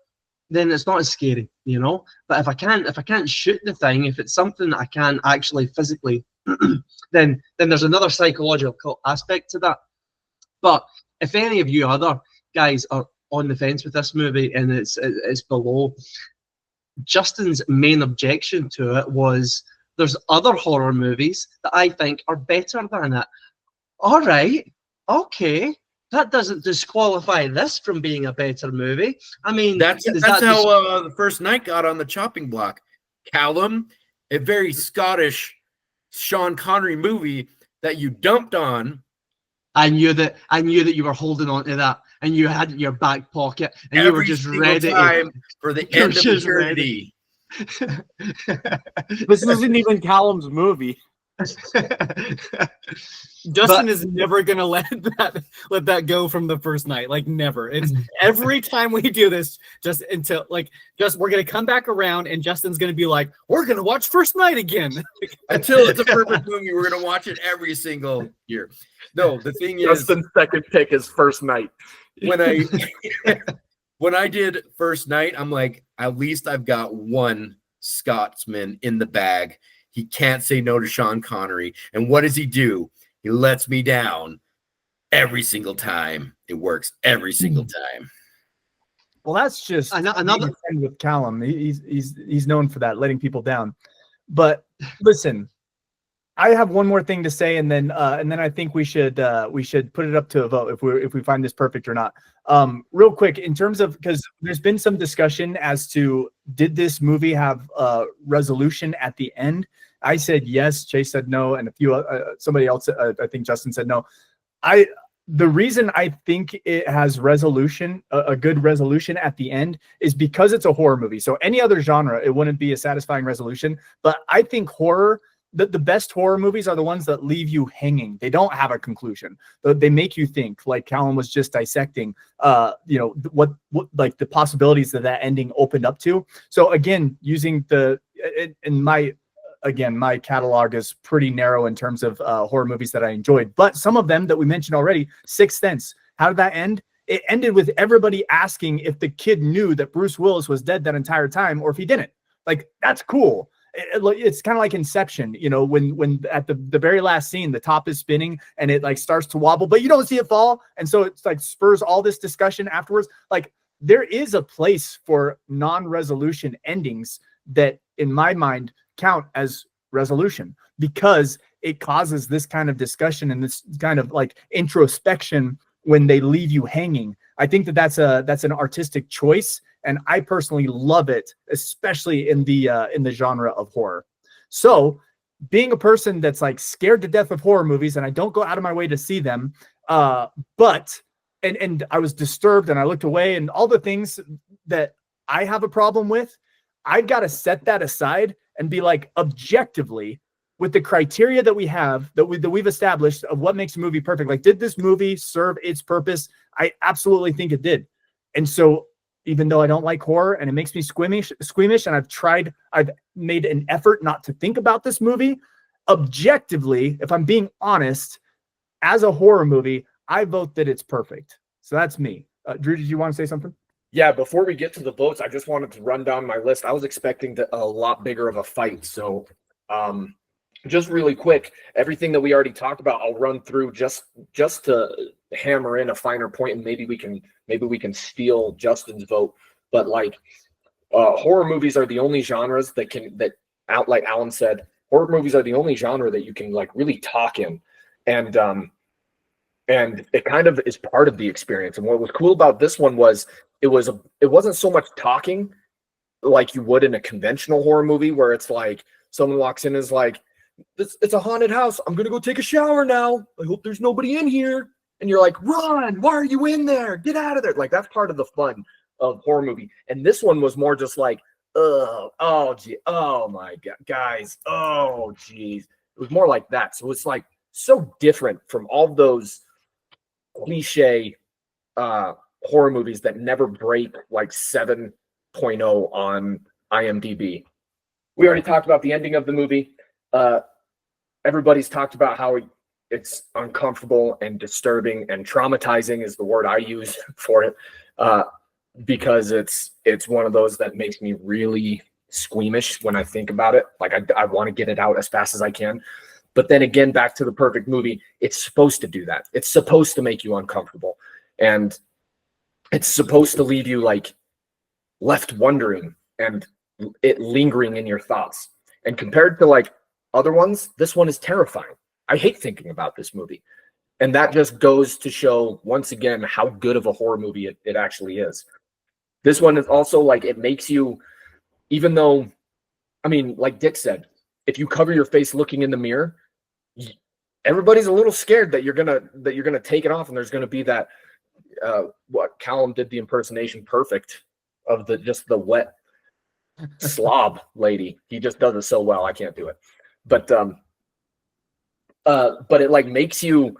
then it's not as scary, you know. But if I can't shoot the thing, if it's something that I can't actually physically then there's another psychological aspect to that. But if any of you other guys are on the fence with this movie and it's below, Justin's main objection to it was there's other horror movies that I think are better than it. All right, okay. That doesn't disqualify this from being a better movie. I mean, That's does how that the first night got on the chopping block. Callum, a very Scottish Sean Connery movie that you dumped on. I knew that you were holding on to that, and you had it in your back pocket, and you were Every just single ready. time for the You're end of just eternity. This isn't even Callum's movie. Justin is never gonna let that go from the first night. Like never. It's every time we do this, just we're gonna come back around and Justin's gonna be like, we're gonna watch First Night again. Until it's a perfect movie, we're gonna watch it every single year. No, the thing is, Justin's second pick is First Night. when I did First Night, I'm like, at least I've got one Scotsman in the bag. He can't say no to Sean Connery. And what does he do? He lets me down every single time. It works every single time. Well, that's just Another- with Callum. He's known for that, letting people down. But listen, I have one more thing to say, and then I think we should put it up to a vote if we find this perfect or not. Real quick, in terms of, because there's been some discussion as to did this movie have resolution at the end. I said yes. Chase said no, and somebody else, I think Justin said no. The reason I think it has resolution, a good resolution at the end, is because it's a horror movie. So any other genre, it wouldn't be a satisfying resolution. But I think horror, the best horror movies are the ones that leave you hanging. They don't have a conclusion. They make you think, like Callum was just dissecting, what like the possibilities that ending opened up to. So again, using my catalog is pretty narrow in terms of horror movies that I enjoyed. But some of them that we mentioned already, Sixth Sense, how did that end? It ended with everybody asking if the kid knew that Bruce Willis was dead that entire time or if he didn't. Like, that's cool. It's kind of like Inception, when at the very last scene, the top is spinning and it like starts to wobble, but you don't see it fall. And so it's like spurs all this discussion afterwards. Like, there is a place for non-resolution endings that in my mind count as resolution, because it causes this kind of discussion and this kind of like introspection when they leave you hanging. I think that's an artistic choice, and I personally love it, especially in the genre of horror. So, being a person that's like scared to death of horror movies, and I don't go out of my way to see them, but I was disturbed and I looked away, and all the things that I have a problem with, I've got to set that aside and be like, objectively, with the criteria that we have, that we've established of what makes a movie perfect. Like, did this movie serve its purpose? I absolutely think it did. And so, even though I don't like horror and it makes me squeamish, and I've made an effort not to think about this movie, objectively, if I'm being honest, as a horror movie, I vote that it's perfect. So that's me. Drew, did you want to say something? Yeah, before we get to the votes, I just wanted to run down my list. I was expecting a lot bigger of a fight. So just really quick, everything that we already talked about, I'll run through just to hammer in a finer point, and maybe we can steal Justin's vote. But like horror movies are the only genres like Alan said, horror movies are the only genre that you can like really talk in. And it kind of is part of the experience. And what was cool about this one was it wasn't so much talking like you would in a conventional horror movie, where it's like someone walks in and is like, it's a haunted house. I'm going to go take a shower now. I hope there's nobody in here. And you're like, run. Why are you in there? Get out of there. Like, that's part of the fun of horror movie. And this one was more just like, oh, gee, oh my God, guys. Oh, geez. It was more like that. So it's like so different from all those cliche horror movies that never break like 7.0 on IMDb. We already talked about the ending of the movie. Everybody's talked about how it's uncomfortable and disturbing and traumatizing is the word I use for it, because it's one of those that makes me really squeamish when I think about it. Like, I want to get it out as fast as I can. But then again, back to the perfect movie, it's supposed to do that. It's supposed to make you uncomfortable. And it's supposed to leave you like left wondering and it lingering in your thoughts. And compared to like other ones, this one is terrifying. I hate thinking about this movie. And that just goes to show once again how good of a horror movie it actually is. This one is also like, it makes you, even though, I mean, like Dick said, if you cover your face looking in the mirror, everybody's a little scared that you're gonna take it off, and there's gonna be that what Callum did the impersonation perfect of the wet slob lady. He just does it so well. I can't do it. But it like makes you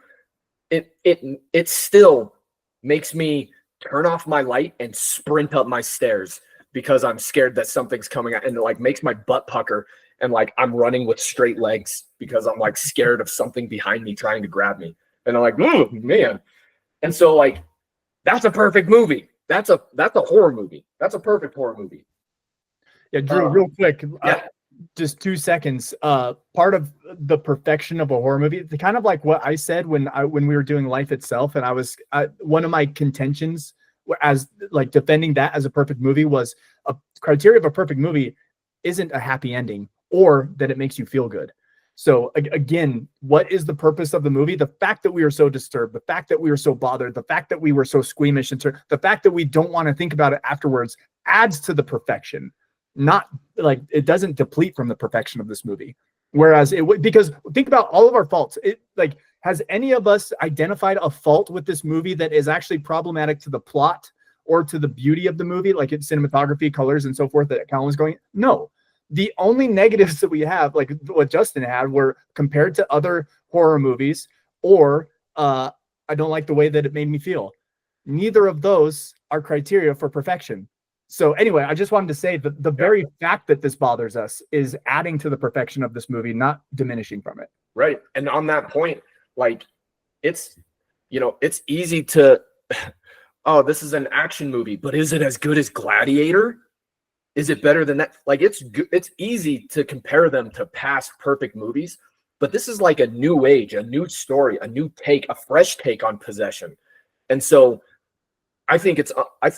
it still makes me turn off my light and sprint up my stairs because I'm scared that something's coming out, and it like makes my butt pucker, and like I'm running with straight legs because I'm like scared of something behind me trying to grab me. And I'm like, oh man. And so like that's a perfect movie. That's a horror movie. That's a perfect horror movie. Yeah, Drew, real quick, yeah. Just 2 seconds. Part of the perfection of a horror movie, kind of like what I said when we were doing Life Itself, and I was one of my contentions as like defending that as a perfect movie was a criteria of a perfect movie isn't a happy ending or that it makes you feel good. So again, what is the purpose of the movie? The fact that we are so disturbed, the fact that we are so bothered, the fact that we were so squeamish, and the fact that we don't want to think about it afterwards adds to the perfection. Not like it doesn't deplete from the perfection of this movie. Whereas it would, because think about all of our faults. It like, has any of us identified a fault with this movie that is actually problematic to the plot or to the beauty of the movie, like its cinematography, colors, and so forth that Colin was going? No. The only negatives that we have, like what Justin had, were compared to other horror movies, or I don't like the way that it made me feel. Neither of those are criteria for perfection. So anyway, I just wanted to say that the very fact that this bothers us is adding to the perfection of this movie, not diminishing from it. Right. And on that point, like it's easy to, oh, this is an action movie, but is it as good as Gladiator? Is it better than that? Like it's easy to compare them to past perfect movies, but this is like a new age, a new story, a new take, a fresh take on possession. And so I think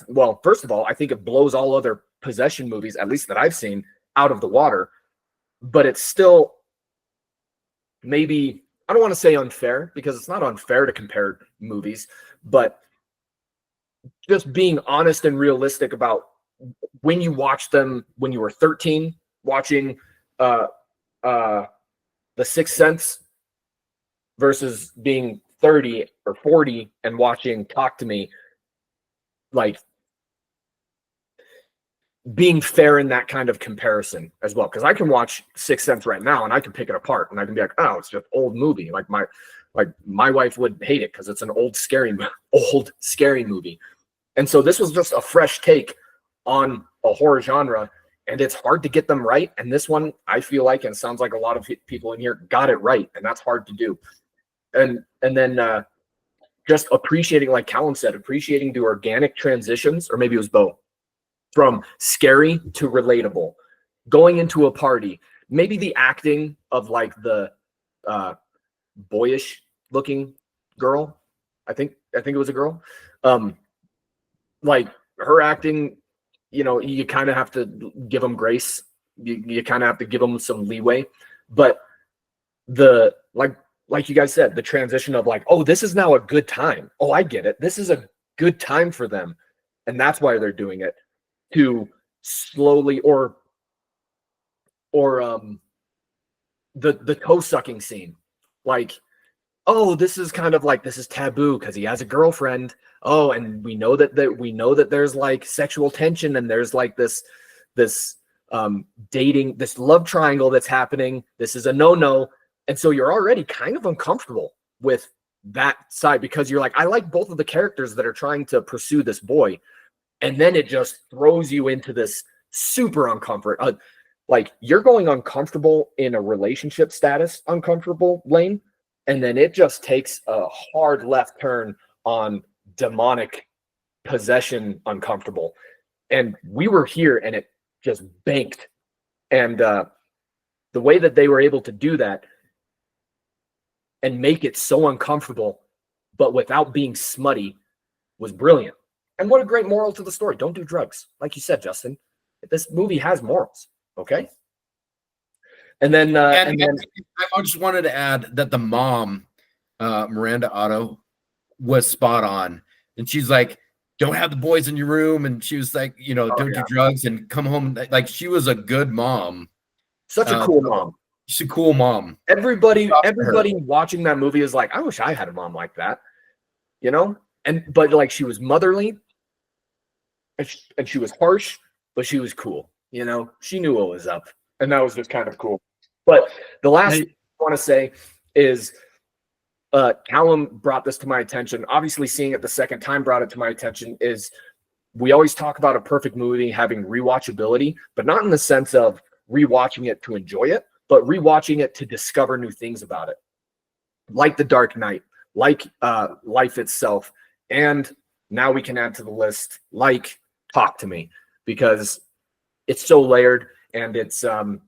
well, first of all, I think it blows all other possession movies, at least that I've seen, out of the water. But it's still maybe, I don't want to say unfair, because it's not unfair to compare movies, but just being honest and realistic about when you watched them when you were 13, watching The Sixth Sense, versus being 30 or 40 and watching Talk to Me. Like being fair in that kind of comparison as well, because I can watch Sixth Sense right now and I can pick it apart and I can be like, oh, it's just old movie. Like my wife would hate it because it's an old scary movie. And so this was just a fresh take on a horror genre, and it's hard to get them right. And this one, I feel like, and sounds like a lot of people in here got it right, and that's hard to do. And then just appreciating, like Callum said, appreciating the organic transitions, or maybe it was both, from scary to relatable, going into a party, maybe the acting of like the boyish looking girl. I think it was a girl. Like her acting, you kind of have to give them grace. You kind of have to give them some leeway. But the like you guys said, the transition of like, oh, this is now a good time. Oh, I get it. This is a good time for them. And that's why they're doing it, to slowly or the toe sucking scene. Like, oh, this is kind of like, this is taboo because he has a girlfriend. Oh, and we know that there's like sexual tension, and there's like this dating, this love triangle that's happening. This is a no-no. And so you're already kind of uncomfortable with that side, because you're like, I like both of the characters that are trying to pursue this boy. And then it just throws you into this super uncomfort. Like you're going uncomfortable in a relationship status, uncomfortable lane. And then it just takes a hard left turn on demonic possession uncomfortable. And we were here and it just banked. And the way that they were able to do that, and make it so uncomfortable, but without being smutty, was brilliant. And what a great moral to the story. Don't do drugs. Like you said, Justin, this movie has morals. Okay. And then, And I just wanted to add that the mom, Miranda Otto, was spot on. And she's like, don't have the boys in your room. And she was like, don't do drugs and come home. Like, she was a good mom. Such a cool mom. She's a cool mom. Everybody watching that movie is like, I wish I had a mom like that, but like, she was motherly and she was harsh, but she was cool. She knew what was up, and that was just kind of cool. But the last thing I want to say is, Callum brought this to my attention. Obviously, seeing it the second time brought it to my attention. Is we always talk about a perfect movie having rewatchability, but not in the sense of rewatching it to enjoy it, but rewatching it to discover new things about it, like The Dark Knight, like Life itself, and now we can add to the list like Talk to Me, because it's so layered, and it's such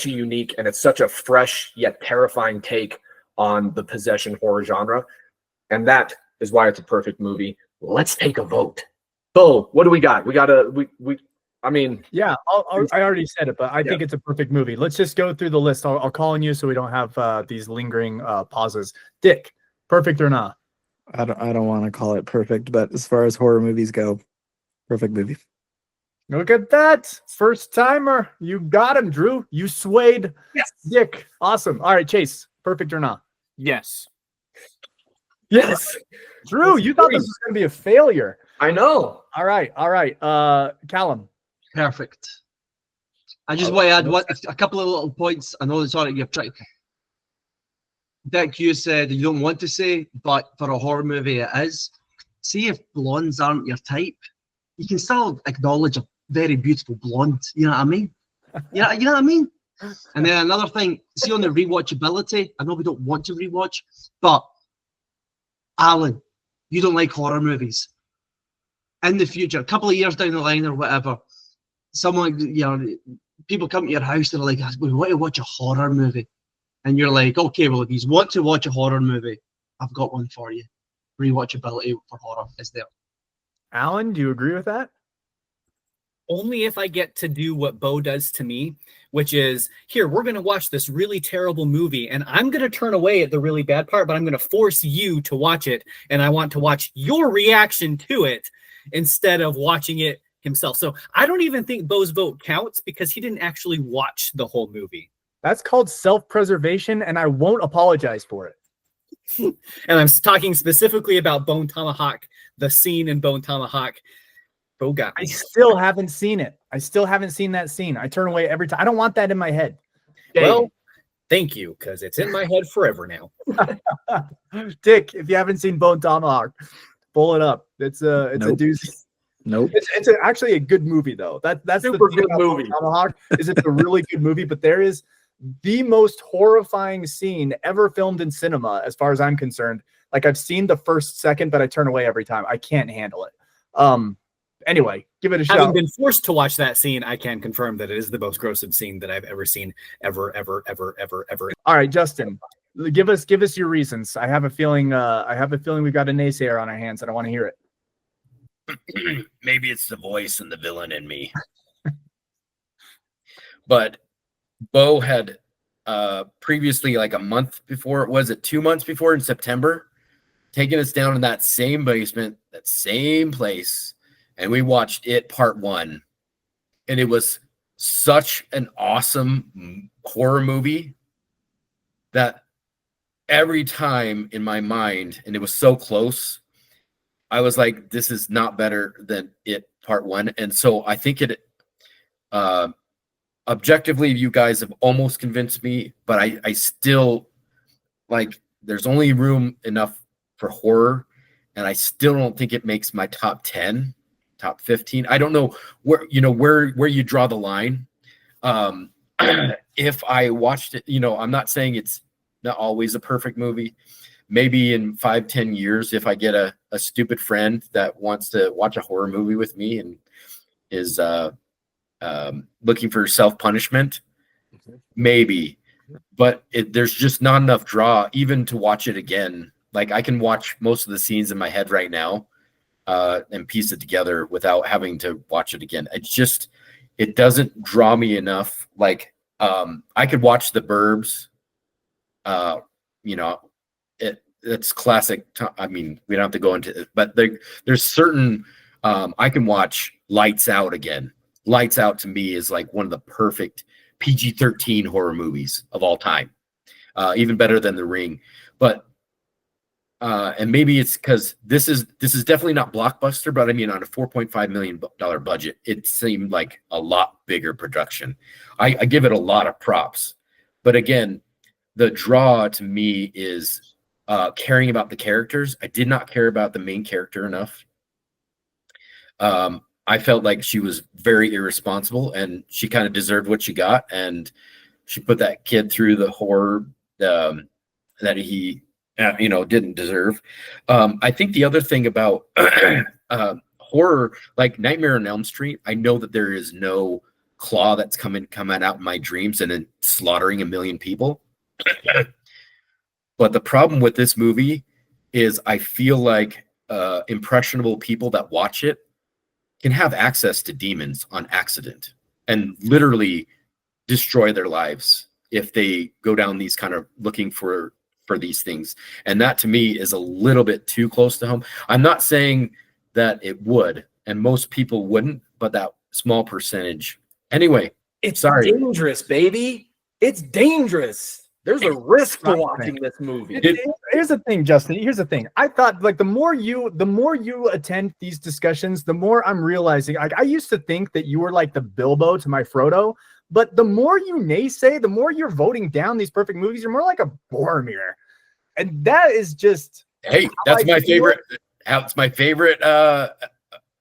a unique, and it's such a fresh yet terrifying take on the possession horror genre, and that is why it's a perfect movie. Let's take a vote. Bo, what do we got? We got yeah, I already said it, but I think it's a perfect movie. Let's just go through the list. I'll call on you so we don't have these lingering pauses. Dick, perfect or not? I don't want to call it perfect, but as far as horror movies go, perfect movie. Look at that. First timer. You got him, Drew. You swayed. Yes. Dick. Awesome. All right, Chase, perfect or not? Yes. yes. Drew, you thought this was going to be a failure. I know. All right. Callum. Perfect. I just want to add a couple of little points. I know it's all you're trying. Dick, you said you don't want to say, but for a horror movie, it is. See, if blondes aren't your type, you can still acknowledge a very beautiful blonde. You know what I mean? You know what I mean? And then another thing, see on the rewatchability, I know we don't want to rewatch, but Alan, you don't like horror movies. In the future, a couple of years down the line or whatever, someone, people come to your house and they're like, we want to watch a horror movie. And you're like, okay, well, if you want to watch a horror movie, I've got one for you. Rewatchability for horror is there. Alan, do you agree with that? Only if I get to do what Bo does to me, which is, here, we're going to watch this really terrible movie, and I'm going to turn away at the really bad part, but I'm going to force you to watch it, and I want to watch your reaction to it instead of watching it himself. So I don't even think Bo's vote counts because he didn't actually watch the whole movie. That's called self-preservation, and I won't apologize for it. And I'm talking specifically about Bone Tomahawk, the scene in Bone Tomahawk. Bo got me. I still haven't seen it. I still haven't seen that scene. I turn away every time. I don't want that in my head. Well, thank you, because it's in my head forever now. Dick, if you haven't seen Bone Tomahawk, pull it up. It's a doozy. Nope. It's actually a good movie though. That's Super the thing good about movie. Bone Tomahawk is it's a really good movie, but there is the most horrifying scene ever filmed in cinema, as far as I'm concerned. Like, I've seen the first second, but I turn away every time. I can't handle it. Anyway, give it a shot. Having been forced to watch that scene, I can confirm that it is the most gruesome scene that I've ever seen, ever. All right, Justin, give us your reasons. I have a feeling we've got a naysayer on our hands, and I want to hear it. Maybe it's the voice and the villain in me. But Bo had previously, like a month before, was it 2 months before, in September, taken us down in that same basement, that same place, and we watched it part 1. And it was such an awesome horror movie that every time in my mind, and it was so close, I was like, this is not better than it part 1. And so I think it objectively, you guys have almost convinced me, but I still, like, there's only room enough for horror, and I still don't think it makes my top 10, top 15. I don't know where you draw the line. If I watched it, I'm not saying it's not always a perfect movie. Maybe in 5-10 years, if I get a stupid friend that wants to watch a horror movie with me and is looking for self-punishment, maybe. but there's just not enough draw even to watch it again. Like I can watch most of the scenes in my head right now and piece it together without having to watch it again. It doesn't draw me enough. Like I could watch The Burbs. It's classic. I mean, we don't have to go into it, but there's certain I can watch Lights Out again. Lights Out to me is like one of the perfect PG-13 horror movies of all time, even better than The Ring. But and maybe it's because this is definitely not blockbuster, but I mean on a $4.5 million budget, it seemed like a lot bigger production. I give it a lot of props, but again, the draw to me is caring about the characters. I did not care about the main character enough. I felt like she was very irresponsible, and she kind of deserved what she got, and she put that kid through the horror that he didn't deserve. I think the other thing about horror, like Nightmare on Elm Street, I know that there is no claw that's coming out in my dreams and then slaughtering a million people. But the problem with this movie is I feel like impressionable people that watch it can have access to demons on accident and literally destroy their lives if they go down these kind of looking for these things. And that to me is a little bit too close to home. I'm not saying that it would, and most people wouldn't, but that small percentage. Anyway, It's sorry. dangerous, baby. It's dangerous. There's a risk to Right. watching this movie. Here's the thing, Justin. Here's the thing. I thought like the more you attend these discussions, the more I'm realizing. Like I used to think that you were like the Bilbo to my Frodo, but the more you naysay, the more you're voting down these perfect movies. You're more like a Boromir, and that is just Hey, that's my favorite. That's my favorite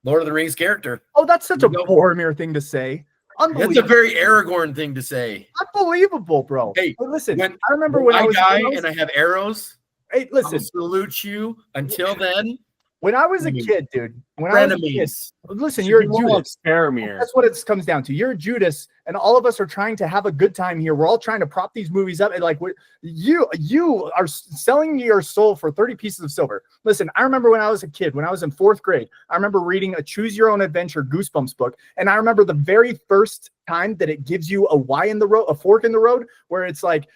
Lord of the Rings character. oh, that's such a No. Boromir thing to say. That's a Unbelievable, very Aragorn thing to say. unbelievable, bro. Hey, But listen, when I remember when I was, die when I was- and I have arrows, hey, I'll listen, salute you. Until then, when I was a kid, dude, when I was a kid, frenemies. listen, you're a Judas. Faramir. That's what it comes down to. You're a Judas, and all of us are trying to have a good time here. We're all trying to prop these movies up, and like you are selling your soul for 30 pieces of silver. Listen, I remember when I was a kid, when I was in 4th grade, I remember reading a Choose Your Own Adventure Goosebumps book, and I remember the very first time that it gives you a Y in the road, a fork in the road, where it's like,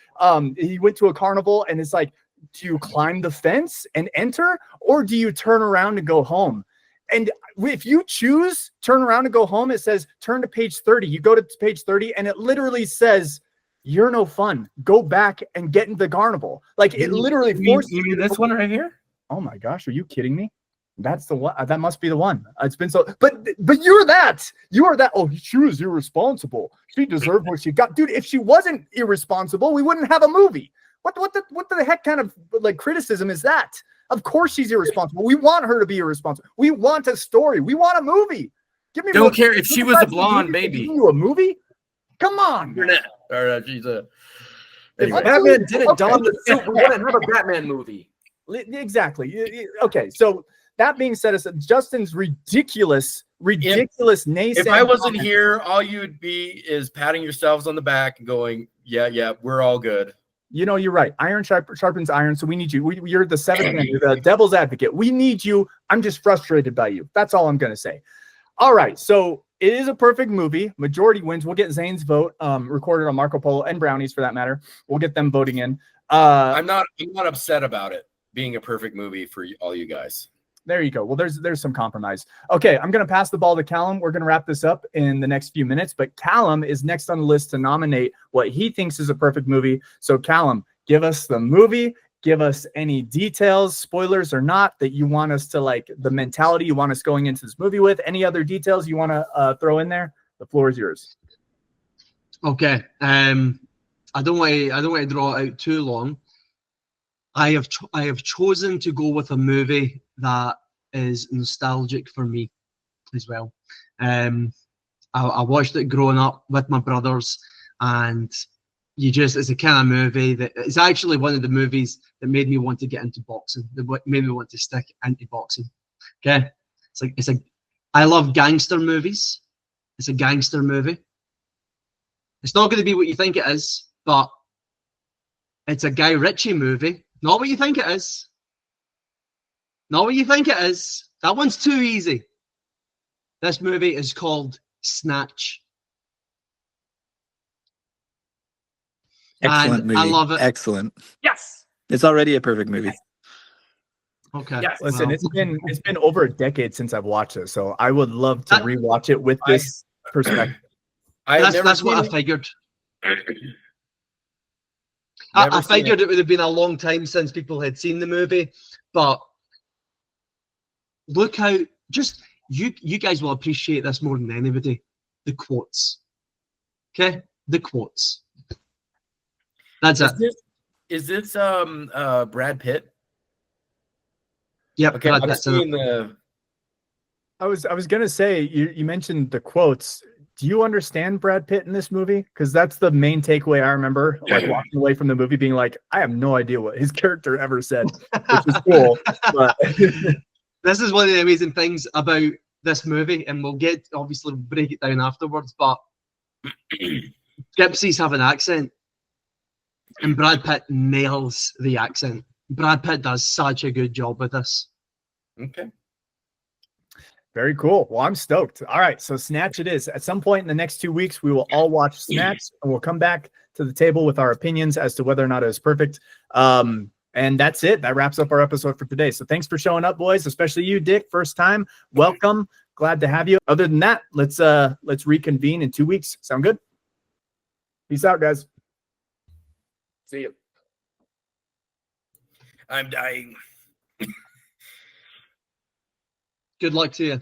he went to a carnival, and it's like, do you climb the fence and enter, or do you turn around and go home? And if you choose turn around and go home, it says turn to page 30. You go to page 30 and it literally says you're no fun. Go back and get in the carnival. Like it literally forces You mean this one right here? Oh my gosh, are you kidding me? That's the one. That must be the one. It's been so, but you're that. You are that. Oh, she was irresponsible. She deserved what she got, dude. If she wasn't irresponsible, we wouldn't have a movie. What the heck kind of like criticism is that? Of course she's irresponsible. We want her to be irresponsible. We want a story. We want a movie. Give me Don't more- care if she was a blonde baby. Give you a movie? Come on. She's a. If Anyway. Batman didn't Okay. don the suit. We wouldn't have a Batman movie. Exactly. Okay. So that being said, it's Justin's ridiculous naysaying. If I wasn't comment. here, all you'd be is patting yourselves on the back and going, yeah, we're all good. You know, you're right. Iron sharpens iron. So we need you. You're the seventh man. You're the devil's advocate. We need you. I'm just frustrated by you. That's all I'm going to say. All right. So it is a perfect movie. Majority wins. We'll get Zane's vote recorded on Marco Polo and Brownies for that matter. We'll get them voting in. I'm not upset about it being a perfect movie for all you guys. There you go. Well, there's some compromise. Okay, I'm going to pass the ball to Callum. We're going to wrap this up in the next few minutes, but Callum is next on the list to nominate what he thinks is a perfect movie. So Callum, give us the movie, give us any details, spoilers or not, that you want us to like, the mentality you want us going into this movie with. Any other details you want to throw in there? The floor is yours. Okay. I don't want to draw it out too long. I have chosen to go with a movie that is nostalgic for me as well. I watched it growing up with my brothers, and it's a kind of movie that it's actually one of the movies that made me want to get into boxing, that made me want to stick into boxing. Okay, I love gangster movies. It's a gangster movie. It's not going to be what you think it is, but It's a Guy Ritchie movie. Not what you think it is. Not what you think it is. That one's too easy. This movie is called Snatch. Excellent And movie. I love it. Excellent. Yes. It's already a perfect movie. Okay. Yes. Listen, Well, it's been over a decade since I've watched it, so I would love to That- rewatch it with this perspective. I had never that's what I seen figured. it. I Never seen figured it would have been a long time since people had seen the movie, but look how just you guys will appreciate this more than anybody. The quotes. Okay? The quotes. That's it. Is this Brad Pitt? Yep. Okay, Brad I've Pitt's in it. seen the. I was gonna say you mentioned the quotes. Do you understand Brad Pitt in this movie? Because that's the main takeaway I remember, like walking away from the movie being like, I have no idea what his character ever said, which is cool. But This is one of the amazing things about this movie, and we'll get obviously break it down afterwards, but gypsies have an accent, and Brad Pitt nails the accent. Brad Pitt does such a good job with this. Okay. very cool. Well, I'm stoked. All right, so Snatch it is. At some point in the next 2 weeks, we will all watch Snatch, and we'll come back to the table with our opinions as to whether or not it was perfect. And that's it. That wraps up our episode for today. So thanks for showing up, boys, especially you, Dick. First time. Welcome. Glad to have you. Other than that, let's reconvene in 2 weeks. Sound good? Peace out, guys. See you. I'm dying. Good luck to you.